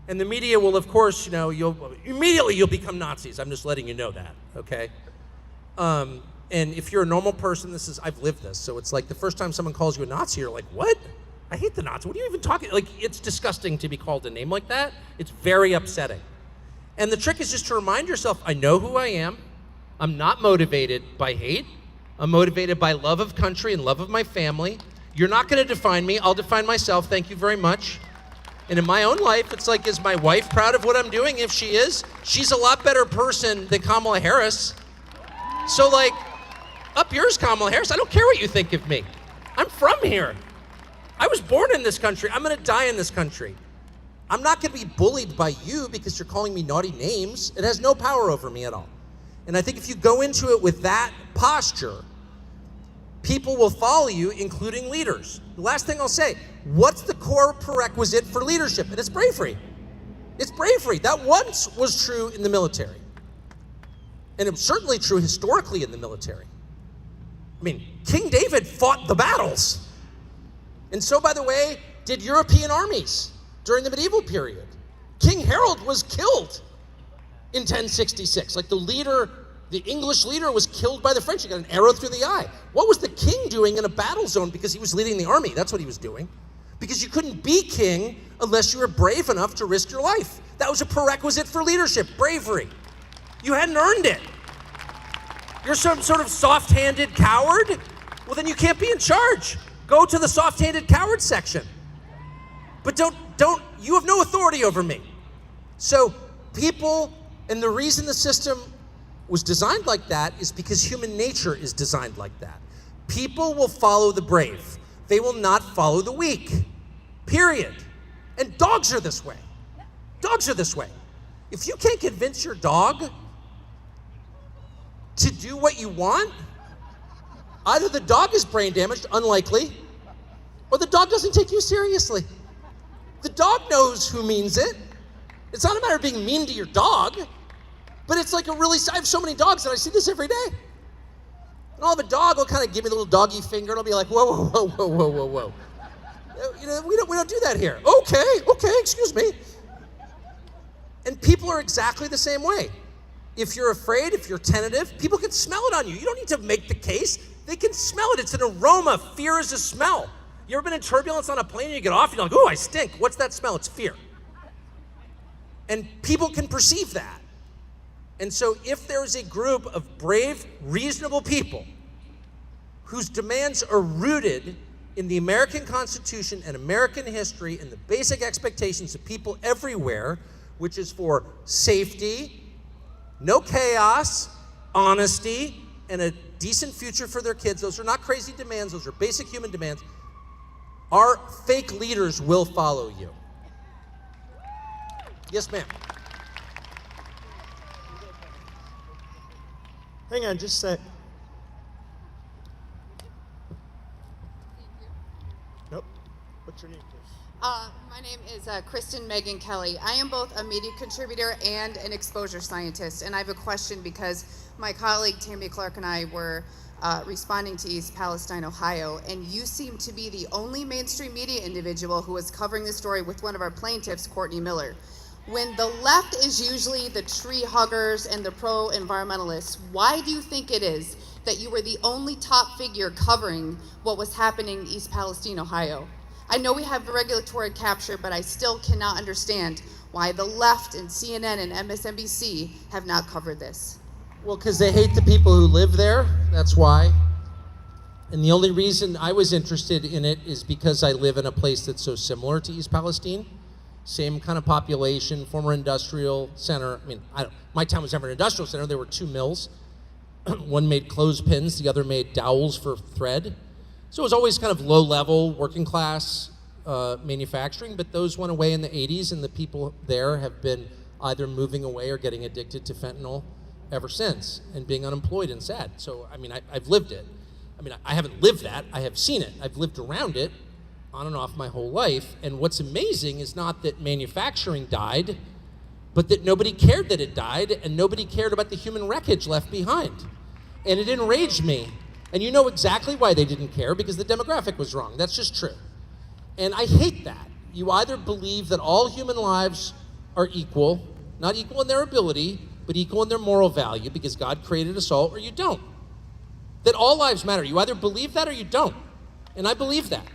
and the media will, of course, you'll become Nazis. I'm just letting you know that, okay? And if you're a normal person, I've lived this. So it's like the first time someone calls you a Nazi, you're like, what? I hate the Nazis. What are you even talking? Like, it's disgusting to be called a name like that. It's very upsetting. And the trick is just to remind yourself, I know who I am. I'm not motivated by hate. I'm motivated by love of country and love of my family. You're not going to define me. I'll define myself. Thank you very much. And in my own life, it's like, is my wife proud of what I'm doing? If she is, she's a lot better person than Kamala Harris. So like, up yours, Kamala Harris. I don't care what you think of me. I'm from here. I was born in this country. I'm gonna die in this country. I'm not gonna be bullied by you because you're calling me naughty names. It has no power over me at all. And I think if you go into it with that posture, people will follow you, including leaders. The last thing I'll say, what's the core prerequisite for leadership? And it's bravery. It's bravery. That once was true in the military. And it was certainly true historically in the military. I mean, King David fought the battles. And so, by the way, did European armies during the medieval period. King Harold was killed in 1066. Like the English leader was killed by the French. He got an arrow through the eye. What was the king doing in a battle zone? Because he was leading the army. That's what he was doing. Because you couldn't be king unless you were brave enough to risk your life. That was a prerequisite for leadership, bravery. You hadn't earned it. You're some sort of soft-handed coward? Well, then you can't be in charge. Go to the soft-handed coward section. But you have no authority over me. So people, and the reason the system was designed like that is because human nature is designed like that. People will follow the brave. They will not follow the weak, period. And dogs are this way. Dogs are this way. If you can't convince your dog to do what you want, either the dog is brain damaged, unlikely, or the dog doesn't take you seriously. The dog knows who means it. It's not a matter of being mean to your dog, but it's like I have so many dogs that I see this every day. And all of a dog will kind of give me a little doggy finger, and I'll be like, whoa, whoa, whoa, whoa, whoa, whoa. You know, we don't do that here. Okay, excuse me. And people are exactly the same way. If you're afraid, if you're tentative, people can smell it on you. You don't need to make the case. They can smell it. It's an aroma. Fear is a smell. You ever been in turbulence on a plane and you get off and you're like, ooh, I stink. What's that smell? It's fear. And people can perceive that. And so if there is a group of brave, reasonable people whose demands are rooted in the American Constitution and American history and the basic expectations of people everywhere, which is for safety, no chaos, honesty, and a decent future for their kids. Those are not crazy demands. Those are basic human demands. Our fake leaders will follow you. Yes, ma'am. Hang on just a sec. Nope. What's your name, please? My name is Kristen Megan Kelly. I am both a media contributor and an exposure scientist, and I have a question because my colleague Tammy Clark and I were responding to East Palestine, Ohio, and you seem to be the only mainstream media individual who was covering the story with one of our plaintiffs, Courtney Miller. When the left is usually the tree huggers and the pro-environmentalists, why do you think it is that you were the only top figure covering what was happening in East Palestine, Ohio? I know we have regulatory capture, but I still cannot understand why the left and CNN and MSNBC have not covered this. Well, because they hate the people who live there, that's why. And the only reason I was interested in it is because I live in a place that's so similar to East Palestine. Same kind of population, former industrial center. I mean, my town was never an industrial center. There were two mills. One made clothespins, the other made dowels for thread. So it was always kind of low-level, working-class manufacturing, but those went away in the 80s, and the people there have been either moving away or getting addicted to fentanyl ever since, and being unemployed and sad. So, I mean, I've lived it. I mean, I haven't lived that. I have seen it. I've lived around it on and off my whole life, and what's amazing is not that manufacturing died, but that nobody cared that it died, and nobody cared about the human wreckage left behind. And it enraged me. And you know exactly why they didn't care, because the demographic was wrong. That's just true. And I hate that. You either believe that all human lives are equal, not equal in their ability, but equal in their moral value, because God created us all, or you don't. That all lives matter. You either believe that or you don't. And I believe that.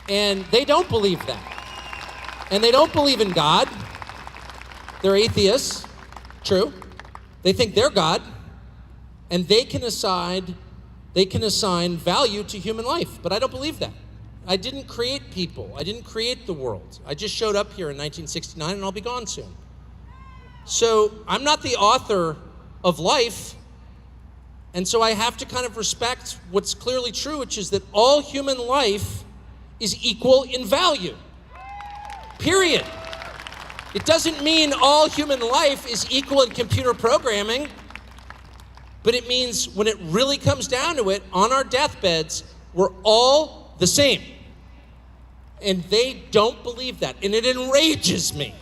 And they don't believe that. And they don't believe in God. They're atheists. True. They think they're God. And they can assign value to human life, but I don't believe that. I didn't create people. I didn't create the world. I just showed up here in 1969, and I'll be gone soon. So I'm not the author of life, and so I have to kind of respect what's clearly true, which is that all human life is equal in value. Period. It doesn't mean all human life is equal in computer programming. But it means when it really comes down to it, on our deathbeds, we're all the same. And they don't believe that. And it enrages me.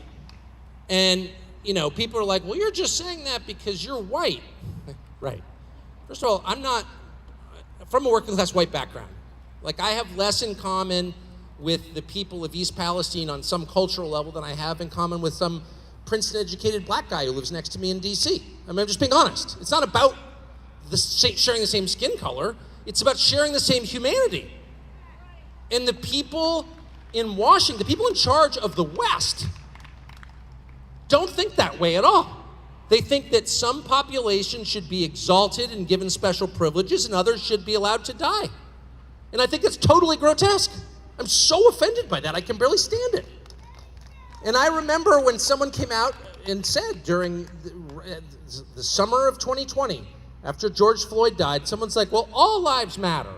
And, you know, people are like, well, you're just saying that because you're white. Right. First of all, I'm not from a working class white background. Like, I have less in common with the people of East Palestine on some cultural level than I have in common with some Princeton-educated black guy who lives next to me in D.C. I mean, I'm just being honest. It's not about sharing the same skin color. It's about sharing the same humanity. And the people in Washington, the people in charge of the West, don't think that way at all. They think that some population should be exalted and given special privileges and others should be allowed to die. And I think it's totally grotesque. I'm so offended by that, I can barely stand it. And I remember when someone came out and said during the summer of 2020, after George Floyd died, someone's like, well, all lives matter.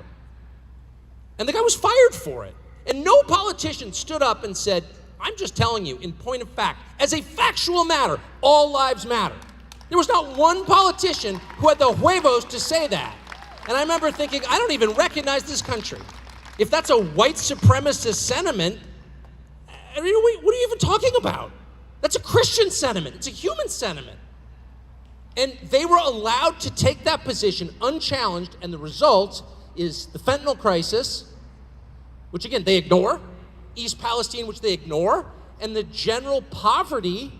And the guy was fired for it. And no politician stood up and said, I'm just telling you, in point of fact, as a factual matter, all lives matter. There was not one politician who had the huevos to say that. And I remember thinking, I don't even recognize this country. If that's a white supremacist sentiment, what are you even talking about? That's a Christian sentiment. It's a human sentiment. And they were allowed to take that position unchallenged, and the result is the fentanyl crisis, which again, they ignore, East Palestine, which they ignore, and the general poverty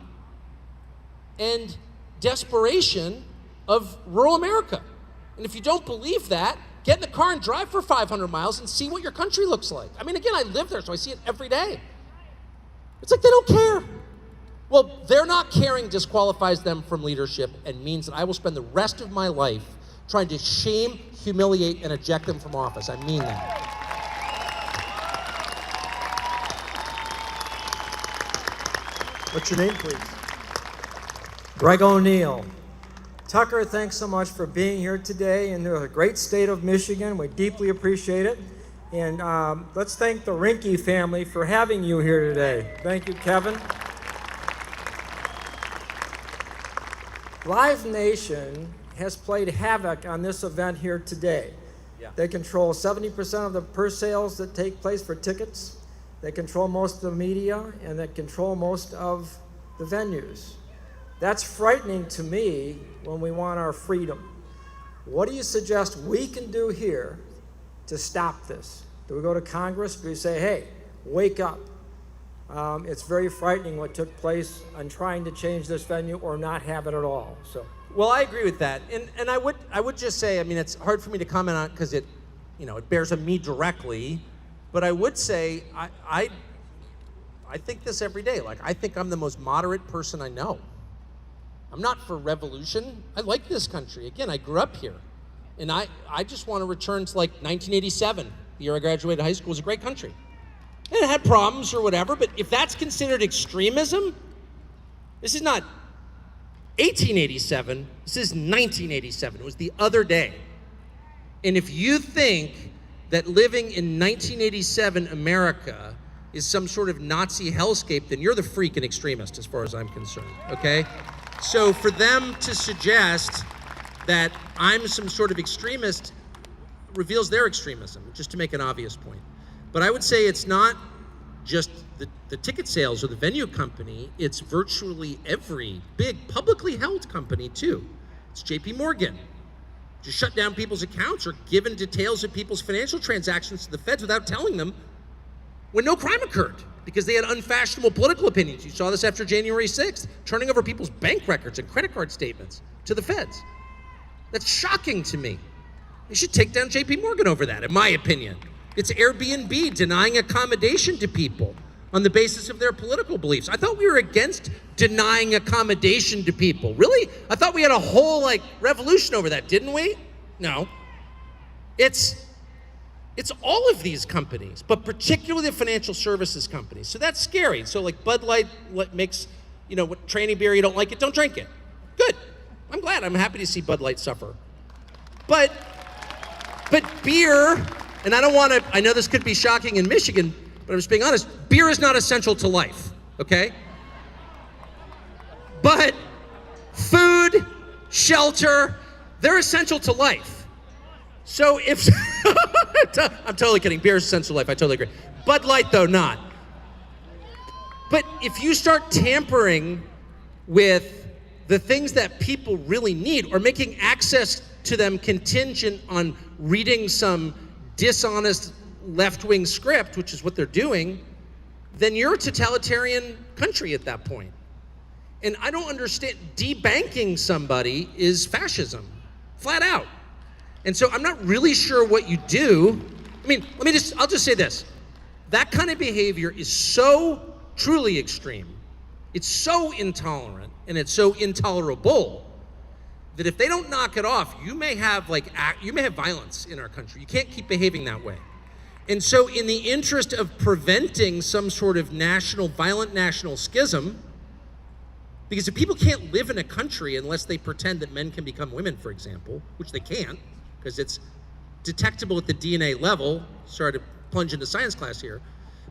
and desperation of rural America. And if you don't believe that, get in the car and drive for 500 miles and see what your country looks like. I mean, again, I live there, so I see it every day. It's like they don't care. Well, their not caring disqualifies them from leadership and means that I will spend the rest of my life trying to shame, humiliate, and eject them from office. I mean that. What's your name, please? Greg O'Neill. Tucker, thanks so much for being here today in the great state of Michigan. We deeply appreciate it. And let's thank the Rinke family for having you here today. Thank you, Kevin. Live Nation has played havoc on this event here today. Yeah. They control 70% of the purse sales that take place for tickets. They control most of the media, and they control most of the venues. That's frightening to me when we want our freedom. What do you suggest we can do here to stop this? Do we go to Congress? Do we say, hey, wake up? It's very frightening what took place on trying to change this venue or not have it at all. So, well, I agree with that, and I would just say, I mean, it's hard for me to comment on it because it bears on me directly, but I would say I think this every day. Like, I think I'm the most moderate person I know. I'm not for revolution. I like this country. Again, I grew up here, and I just want to return to like 1987, the year I graduated high school. It was a great country. And it had problems or whatever, but if that's considered extremism, this is not 1887, this is 1987. It was the other day. And if you think that living in 1987 America is some sort of Nazi hellscape, then you're the freak and extremist as far as I'm concerned, okay? So for them to suggest that I'm some sort of extremist reveals their extremism, just to make an obvious point. But I would say it's not just the ticket sales or the venue company, it's virtually every big publicly held company too. It's JP Morgan. Just shut down people's accounts or given details of people's financial transactions to the feds without telling them when no crime occurred because they had unfashionable political opinions. You saw this after January 6th, turning over people's bank records and credit card statements to the feds. That's shocking to me. They should take down JP Morgan over that, in my opinion. It's Airbnb denying accommodation to people on the basis of their political beliefs. I thought we were against denying accommodation to people. Really? I thought we had a whole revolution over that, didn't we? No. It's all of these companies, but particularly the financial services companies. So that's scary. So Bud Light makes, what training beer, you don't like it, don't drink it. Good. I'm glad. I'm happy to see Bud Light suffer. But beer, and I know this could be shocking in Michigan, but I'm just being honest, beer is not essential to life, okay? But food, shelter, they're essential to life. So if, I'm totally kidding, beer is essential to life, I totally agree. Bud Light though, not. But if you start tampering with the things that people really need or making access to them contingent on reading some dishonest left-wing script, which is what they're doing, then you're a totalitarian country at that point. And I don't understand, debanking somebody is fascism, flat out. And so I'm not really sure what you do. I mean, I'll just say this. That kind of behavior is so truly extreme. It's so intolerant and it's so intolerable that if they don't knock it off, you may have violence in our country. You can't keep behaving that way. And so in the interest of preventing some sort of violent national schism, because if people can't live in a country unless they pretend that men can become women, for example, which they can't, because it's detectable at the DNA level. Sorry to plunge into science class here.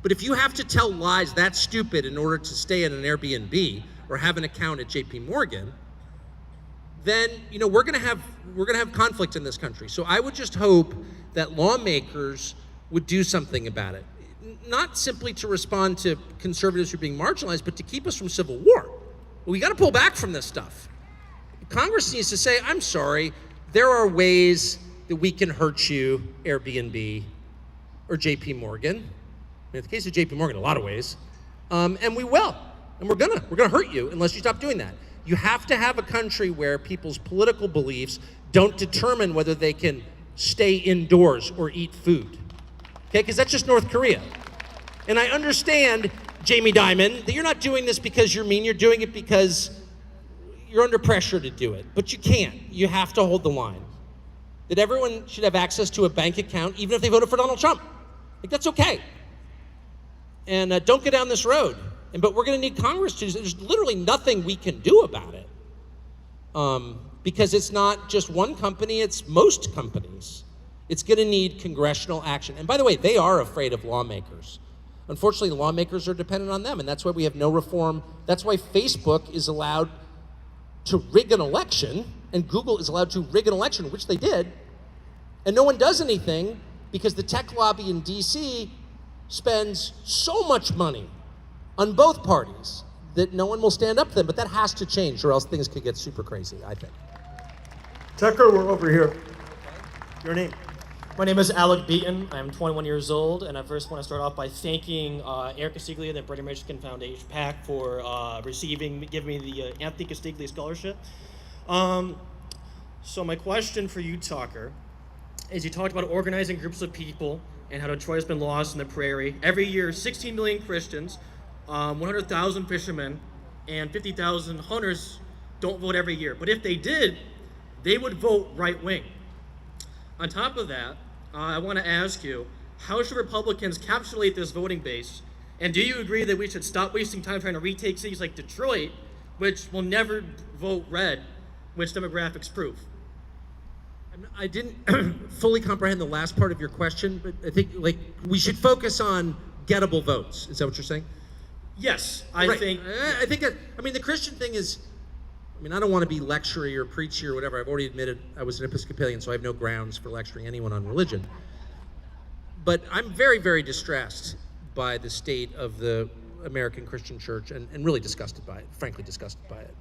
But if you have to tell lies that stupid in order to stay at an Airbnb or have an account at JP Morgan, then we're gonna have conflict in this country. So I would just hope that lawmakers would do something about it. Not simply to respond to conservatives who are being marginalized, but to keep us from civil war. We gotta pull back from this stuff. Congress needs to say, I'm sorry, there are ways that we can hurt you, Airbnb or JP Morgan. In the case of JP Morgan, a lot of ways. And we will. And we're gonna hurt you unless you stop doing that. You have to have a country where people's political beliefs don't determine whether they can stay indoors or eat food. Okay, because that's just North Korea. And I understand, Jamie Dimon, that you're not doing this because you're mean, you're doing it because you're under pressure to do it. But you can't. You have to hold the line. That everyone should have access to a bank account, even if they voted for Donald Trump. Like, that's okay. And don't go down this road. But we're going to need Congress to. There's literally nothing we can do about it. Because it's not just one company, it's most companies. It's going to need congressional action. And by the way, they are afraid of lawmakers. Unfortunately, the lawmakers are dependent on them, and that's why we have no reform. That's why Facebook is allowed to rig an election, and Google is allowed to rig an election, which they did, and no one does anything because the tech lobby in DC spends so much money on both parties that no one will stand up to them. But that has to change, or else things could get super crazy, I think. Tucker, we're over here. Your name? My name is Alec Beaton. I'm 21 years old, and I first want to start off by thanking Eric Castiglia and the British Michigan Foundation PAC for giving me the Anthony Castiglia Scholarship. So my question for you, Tucker, is you talked about organizing groups of people and how Detroit has been lost in the prairie. Every year, 16 million Christians, 100,000 fishermen, and 50,000 hunters don't vote every year. But if they did, they would vote right-wing. On top of that, I want to ask you, how should Republicans capsulate this voting base? And do you agree that we should stop wasting time trying to retake cities like Detroit, which will never vote red, which demographics prove? I didn't fully comprehend the last part of your question, but I think we should focus on gettable votes. Is that what you're saying? Yes, I think the Christian thing is, I don't want to be lectury or preachy or whatever. I've already admitted I was an Episcopalian, so I have no grounds for lecturing anyone on religion. But I'm very, very distressed by the state of the American Christian church and really disgusted by it, frankly disgusted by it.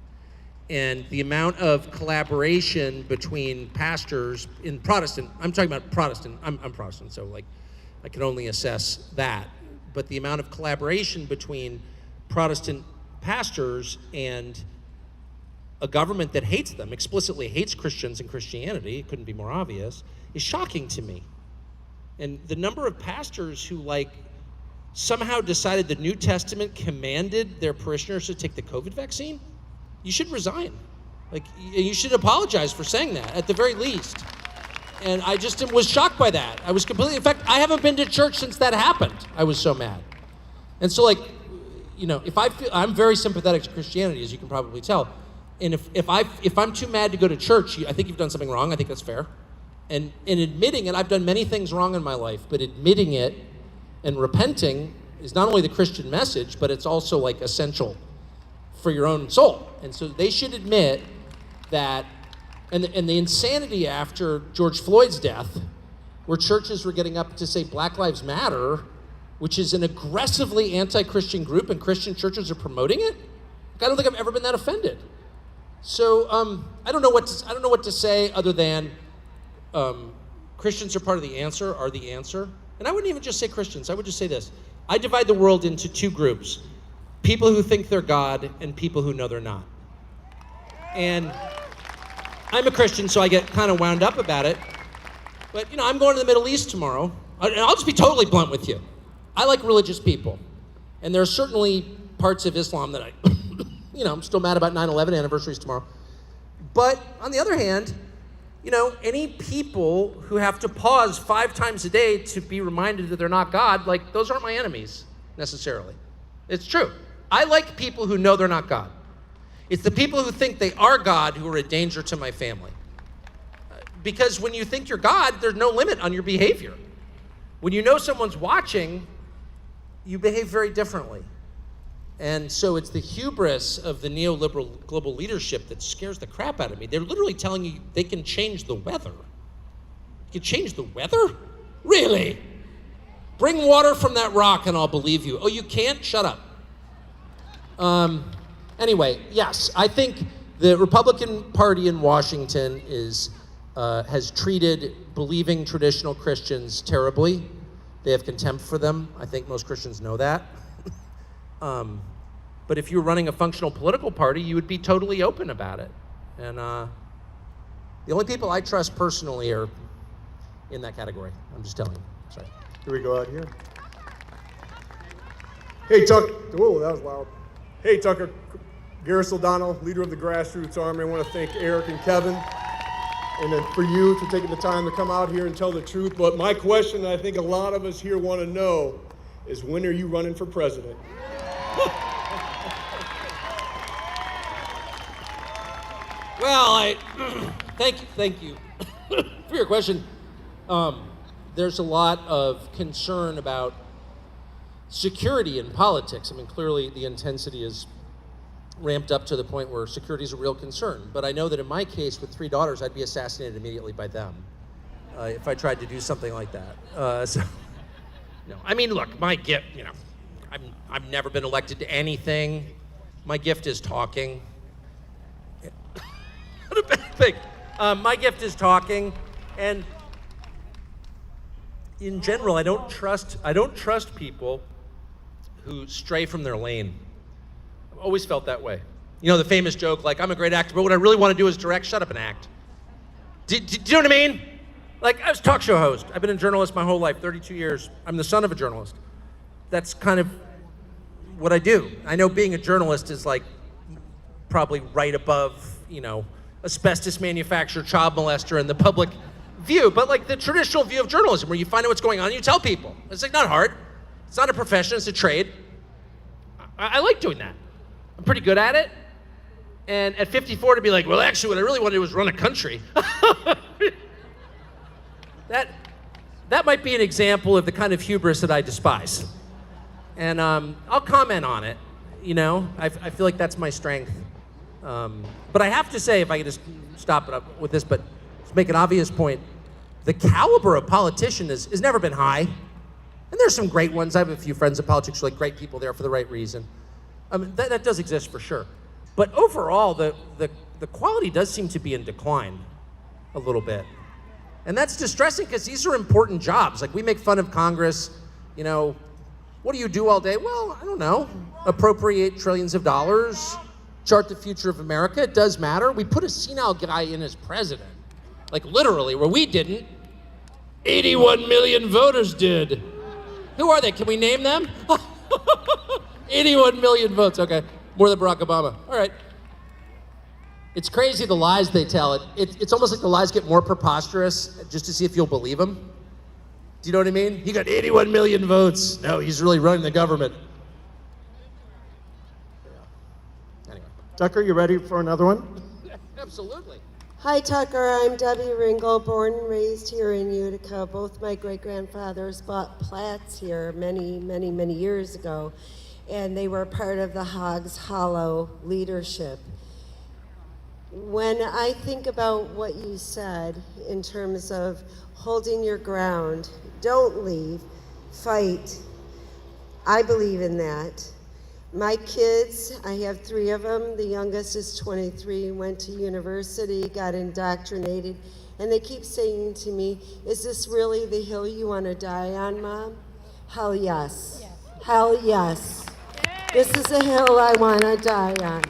And the amount of collaboration between pastors in Protestant, I'm talking about Protestant, I'm Protestant, so I can only assess that. But the amount of collaboration between Protestant pastors and a government that hates them, explicitly hates Christians and Christianity, it couldn't be more obvious, is shocking to me. And the number of pastors who somehow decided the New Testament commanded their parishioners to take the COVID vaccine, you should resign. You should apologize for saying that, at the very least. And I just was shocked by that. I was completely, in fact, I haven't been to church since that happened. I was so mad. And so I'm very sympathetic to Christianity, as you can probably tell. And if I'm too mad to go to church, I think you've done something wrong. I think that's fair. And in admitting it, I've done many things wrong in my life, but admitting it and repenting is not only the Christian message, but it's also essential for your own soul. And so they should admit that, and the insanity after George Floyd's death, where churches were getting up to say Black Lives Matter, which is an aggressively anti-Christian group, and Christian churches are promoting it. I don't think I've ever been that offended. So I don't know what to say other than Christians are part of the answer, are the answer. and I wouldn't even just say Christians, I would just say this. I divide the world into two groups. People who think they're God and people who know they're not. And I'm a Christian, so I get kind of wound up about it. But, I'm going to the Middle East tomorrow. And I'll just be totally blunt with you. I like religious people. And there are certainly parts of Islam that I'm still mad about 9/11 anniversaries tomorrow. But on the other hand, any people who have to pause 5 times a day to be reminded that they're not God, those aren't my enemies, necessarily. It's true. I like people who know they're not God. It's the people who think they are God who are a danger to my family. Because when you think you're God, there's no limit on your behavior. When you know someone's watching, you behave very differently. And so it's the hubris of the neoliberal global leadership that scares the crap out of me. They're literally telling you they can change the weather. You can change the weather? Really? Bring water from that rock and I'll believe you. Oh, you can't? Shut up. Anyway, yes, I think the Republican Party in Washington has treated believing traditional Christians terribly. They have contempt for them. I think most Christians know that. But if you were running a functional political party, you would be totally open about it. And the only people I trust personally are in that category. I'm just telling you. Sorry. Here we go out here. Hey, Tucker. Whoa, that was loud. Hey, Tucker. Garris O'Donnell, leader of the Grassroots Army. I want to thank Eric and Kevin, and then for you for taking the time to come out here and tell the truth. But my question, I think a lot of us here want to know, is when are you running for president? Well, thank you for your question. There's a lot of concern about security in politics. I mean, clearly the intensity is ramped up to the point where security is a real concern. But I know that in my case, with 3 daughters, I'd be assassinated immediately by them if I tried to do something like that. No, I mean, look, my gift, I've never been elected to anything. My gift is talking. What a bad thing. My gift is talking, and in general, I don't trust people who stray from their lane. I've always felt that way. The famous joke, I'm a great actor, but what I really want to do is direct. Shut up and act. Do you know what I mean? I was a talk show host. I've been a journalist my whole life, 32 years. I'm the son of a journalist. That's kind of what I do. I know being a journalist is probably right above, asbestos manufacturer, child molester, and the public view, but the traditional view of journalism where you find out what's going on and you tell people. It's not hard. It's not a profession, it's a trade. I like doing that. I'm pretty good at it. And at 54 to be well, actually what I really want to do is run a country. That might be an example of the kind of hubris that I despise. And I'll comment on it, I feel like that's my strength. But I have to say, if I could just stop it up with this, but to make an obvious point, the caliber of politician has never been high. And there's some great ones. I have a few friends in politics who are great people there for the right reason. That does exist for sure. But overall, the quality does seem to be in decline a little bit. And that's distressing because these are important jobs. We make fun of Congress, what do you do all day? Well, I don't know. Appropriate trillions of dollars, chart the future of America. It does matter. We put a senile guy in as president. Literally, where we didn't. 81 million voters did. Who are they? Can we name them? 81 million votes. Okay. More than Barack Obama. All right. It's crazy the lies they tell. It's almost like the lies get more preposterous just to see if you'll believe them. Do you know what I mean? He got 81 million votes. No, he's really running the government. Anyway. Tucker, you ready for another one? Absolutely. Hi, Tucker. I'm Debbie Ringel, born and raised here in Utica. Both my great-grandfathers bought plats here many, many, many years ago, and they were part of the Hogs Hollow leadership. When I think about what you said in terms of holding your ground, don't leave, fight, I believe in that. My kids, I have 3 of them. The youngest is 23, went to university, got indoctrinated And they keep saying to me, is this really the hill you want to die on, Mom? Hell yes. Hell yes. This is a hill I want to die on.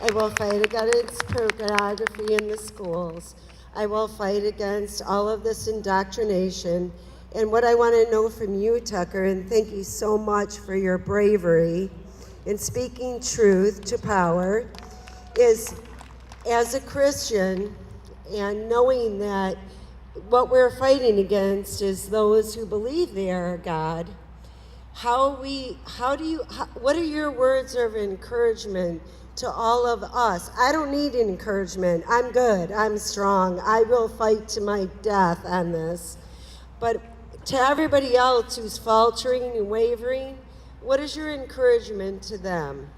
I will fight against pornography in the schools. I will fight against all of this indoctrination. And what I want to know from you, Tucker, and thank you so much for your bravery in speaking truth to power, is as a Christian and knowing that what we're fighting against is those who believe they are God, what are your words of encouragement to all of us? I don't need encouragement. I'm good. I'm strong. I will fight to my death on this. But to everybody else who's faltering and wavering, what is your encouragement to them?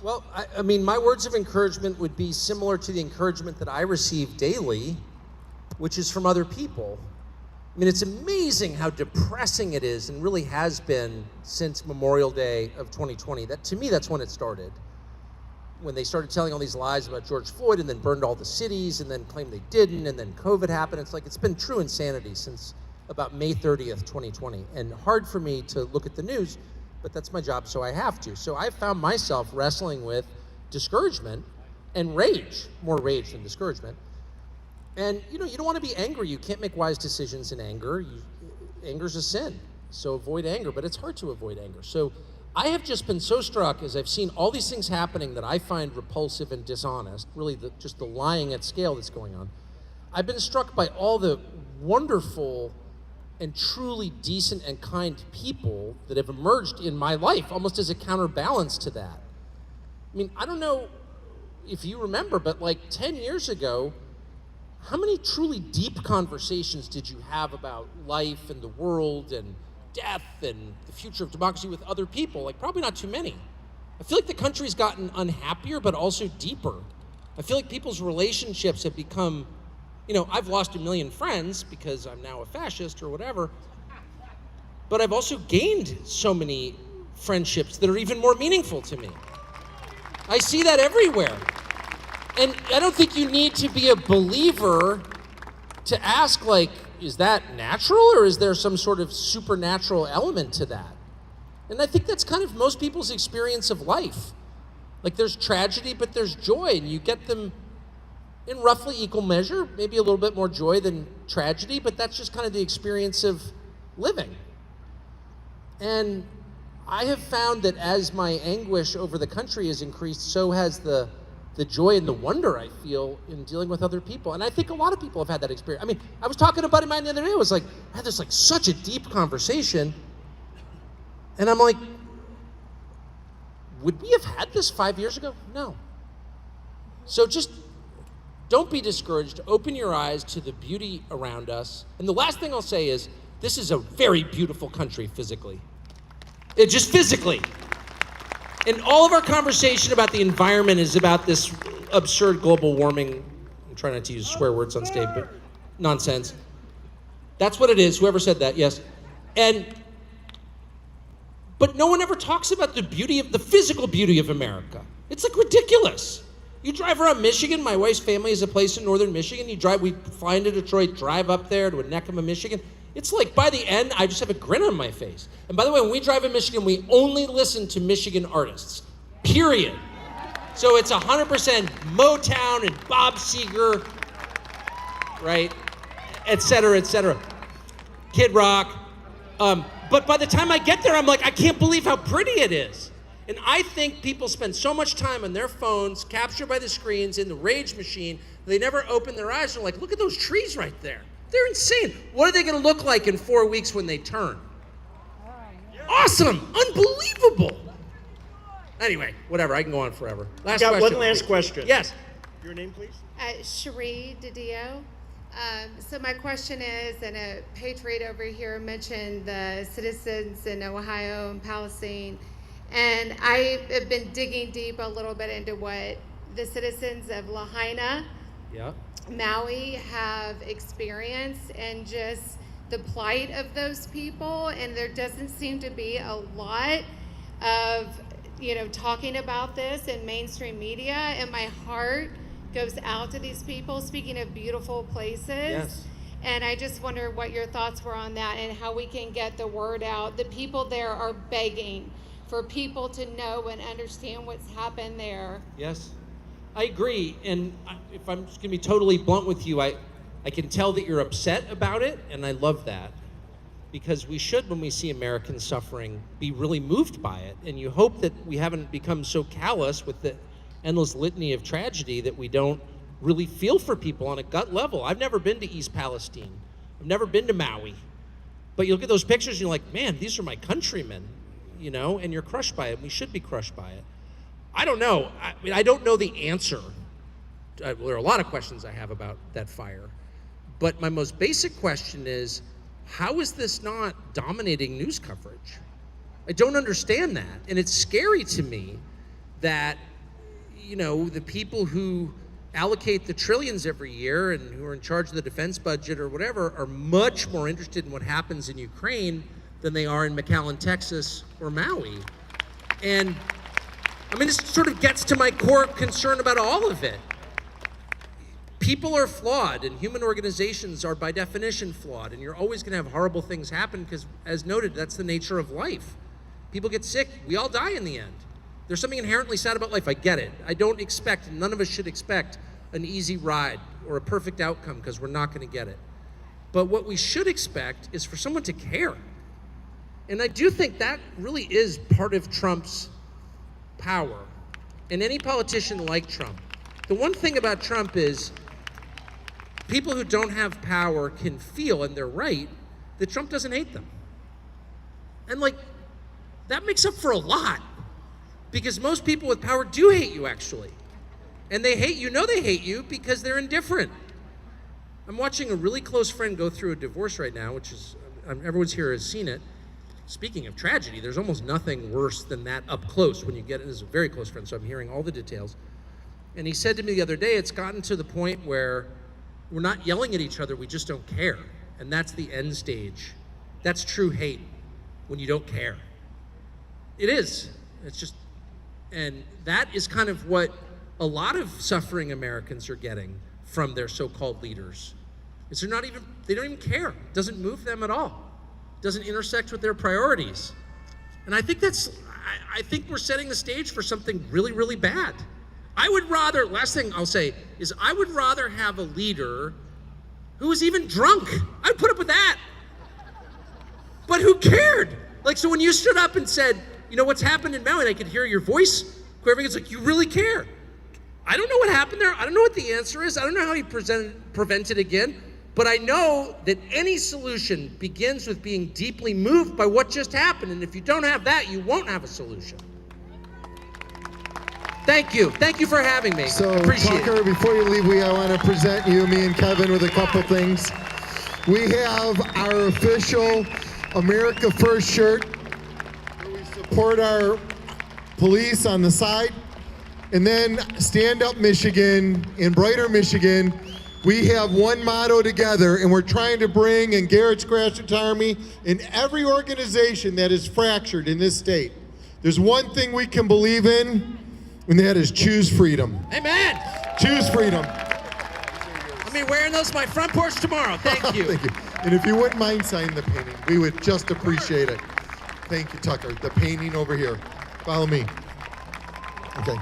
Well, I mean, my words of encouragement would be similar to the encouragement that I receive daily, which is from other people. I mean, it's amazing how depressing it is, and really has been since Memorial Day of 2020. That, to me, that's when it started. When they started telling all these lies about George Floyd and then burned all the cities and then claimed they didn't, and then COVID happened. It's like, it's been true insanity since about May 30th, 2020. And hard for me to look at the news, but that's my job, so I have to. So I found myself wrestling with discouragement and rage, more rage than discouragement. And you don't want to be angry. You can't make wise decisions in anger. Anger's a sin, so avoid anger, but it's hard to avoid anger. So I have just been so struck as I've seen all these things happening that I find repulsive and dishonest, really just the lying at scale that's going on. I've been struck by all the wonderful and truly decent and kind people that have emerged in my life, almost as a counterbalance to that. I mean, I don't know if you remember, but like 10 years ago, how many truly deep conversations did you have about life and the world and death and the future of democracy with other people? Like, probably not too many. I feel like the country's gotten unhappier, but also deeper. I feel like people's relationships have become, I've lost 1 million friends because I'm now a fascist or whatever, but I've also gained so many friendships that are even more meaningful to me. I see that everywhere. And I don't think you need to be a believer to ask, like, is that natural, or is there some sort of supernatural element to that? And I think that's kind of most people's experience of life. Like, there's tragedy, but there's joy, and you get them in roughly equal measure, maybe a little bit more joy than tragedy, but that's just kind of the experience of living. And I have found that as my anguish over the country has increased, so has the joy and the wonder I feel in dealing with other people. And I think a lot of people have had that experience. I mean, I was talking to a buddy of mine the other day. I was like, I had this like such a deep conversation. And I'm like, would we have had this 5 years ago? No. So just don't be discouraged. Open your eyes to the beauty around us. And the last thing I'll say is, this is a very beautiful country physically. Just physically. And all of our conversation about the environment is about this absurd global warming. I'm trying not to use swear words on stage, but nonsense. That's what it is. Whoever said that, yes. But no one ever talks about the physical beauty of America. It's like ridiculous. You drive around Michigan. My wife's family has a place in northern Michigan. We fly into Detroit, drive up there to Utica, Michigan. It's like, by the end, I just have a grin on my face. And by the way, when we drive in Michigan, we only listen to Michigan artists, period. So it's 100% Motown and Bob Seger, right? Et cetera, Kid Rock. But by the time I get there, I'm like, I can't believe how pretty it is. And I think people spend so much time on their phones, captured by the screens, in the rage machine, they never open their eyes. They're like, look at those trees right there. They're insane. What are they going to look like in 4 weeks when they turn? Awesome. Unbelievable. Anyway, whatever. I can go on forever. One last question. Yes. Your name, please? Cherie DiDio. So my question is, and a patriot over here mentioned the citizens in Ohio and Palestine, and I have been digging deep a little bit into what the citizens of Lahaina, Maui have experienced, and just the plight of those people. And there doesn't seem to be a lot of talking about this in mainstream media, and my heart goes out to these people. Speaking of beautiful places. Yes. And I just wonder what your thoughts were on that and how we can get the word out. The people there are begging for people to know and understand what's happened there. Yes, I agree. And if I'm just going to be totally blunt with you, I can tell that you're upset about it, and I love that. Because we should, when we see Americans suffering, be really moved by it. And you hope that we haven't become so callous with the endless litany of tragedy that we don't really feel for people on a gut level. I've never been to East Palestine. I've never been to Maui. But you look at those pictures and you're like, man, these are my countrymen, you know, and you're crushed by it. We should be crushed by it. I don't know. I don't know the answer. There are a lot of questions I have about that fire. But my most basic question is, how is this not dominating news coverage? I don't understand that. And it's scary to me that, you know, the people who allocate the trillions every year and who are in charge of the defense budget or whatever are much more interested in what happens in Ukraine than they are in McAllen, Texas or Maui. And I mean, this sort of gets to my core concern about all of it. People are flawed, and human organizations are by definition flawed, and you're always going to have horrible things happen because, as noted, that's the nature of life. People get sick. We all die in the end. There's something inherently sad about life. I get it. I don't expect, and none of us should expect, an easy ride or a perfect outcome because we're not going to get it. But what we should expect is for someone to care. And I do think that really is part of Trump's power. And any politician like Trump. The one thing about Trump is people who don't have power can feel, and they're right, that Trump doesn't hate them. And like, that makes up for a lot. Because most people with power do hate you, actually. And they hate you, they hate you because they're indifferent. I'm watching a really close friend go through a divorce right now, which is, everyone's here has seen it. Speaking of tragedy, there's almost nothing worse than that up close when you get it. This is a very close friend, so I'm hearing all the details. And he said to me the other day, it's gotten to the point where we're not yelling at each other, we just don't care. And that's the end stage. That's true hate, when you don't care. It is. It's just, and that is kind of what a lot of suffering Americans are getting from their so-called leaders. Is they don't even care. It doesn't move them at all. It doesn't intersect with their priorities. And I think I think we're setting the stage for something really, really bad. I would rather, last thing I'll say, is I would rather have a leader who was even drunk. I'd put up with that. But who cared? Like, so when you stood up and said, you know, what's happened in Maui, and I could hear your voice quivering, it's like, you really care. I don't know what happened there. I don't know what the answer is. I don't know how he prevented again. But I know that any solution begins with being deeply moved by what just happened. And if you don't have that, you won't have a solution. Thank you. Thank you for having me. So, Appreciate Tucker, it. before you leave, I want to present you, me and Kevin, with a couple things. We have our official America First shirt, where we support our police on the side. And then Stand Up Michigan, in Brighter, Michigan, we have one motto together, and we're trying to bring in Garrett's Grassroots Army in every organization that is fractured in this state. There's one thing we can believe in, and that is choose freedom. Amen. Choose freedom. I'll be wearing those on my front porch tomorrow. Thank you. Thank you. And if you wouldn't mind signing the painting, we would just appreciate it. Thank you, Tucker. The painting over here. Follow me. Okay.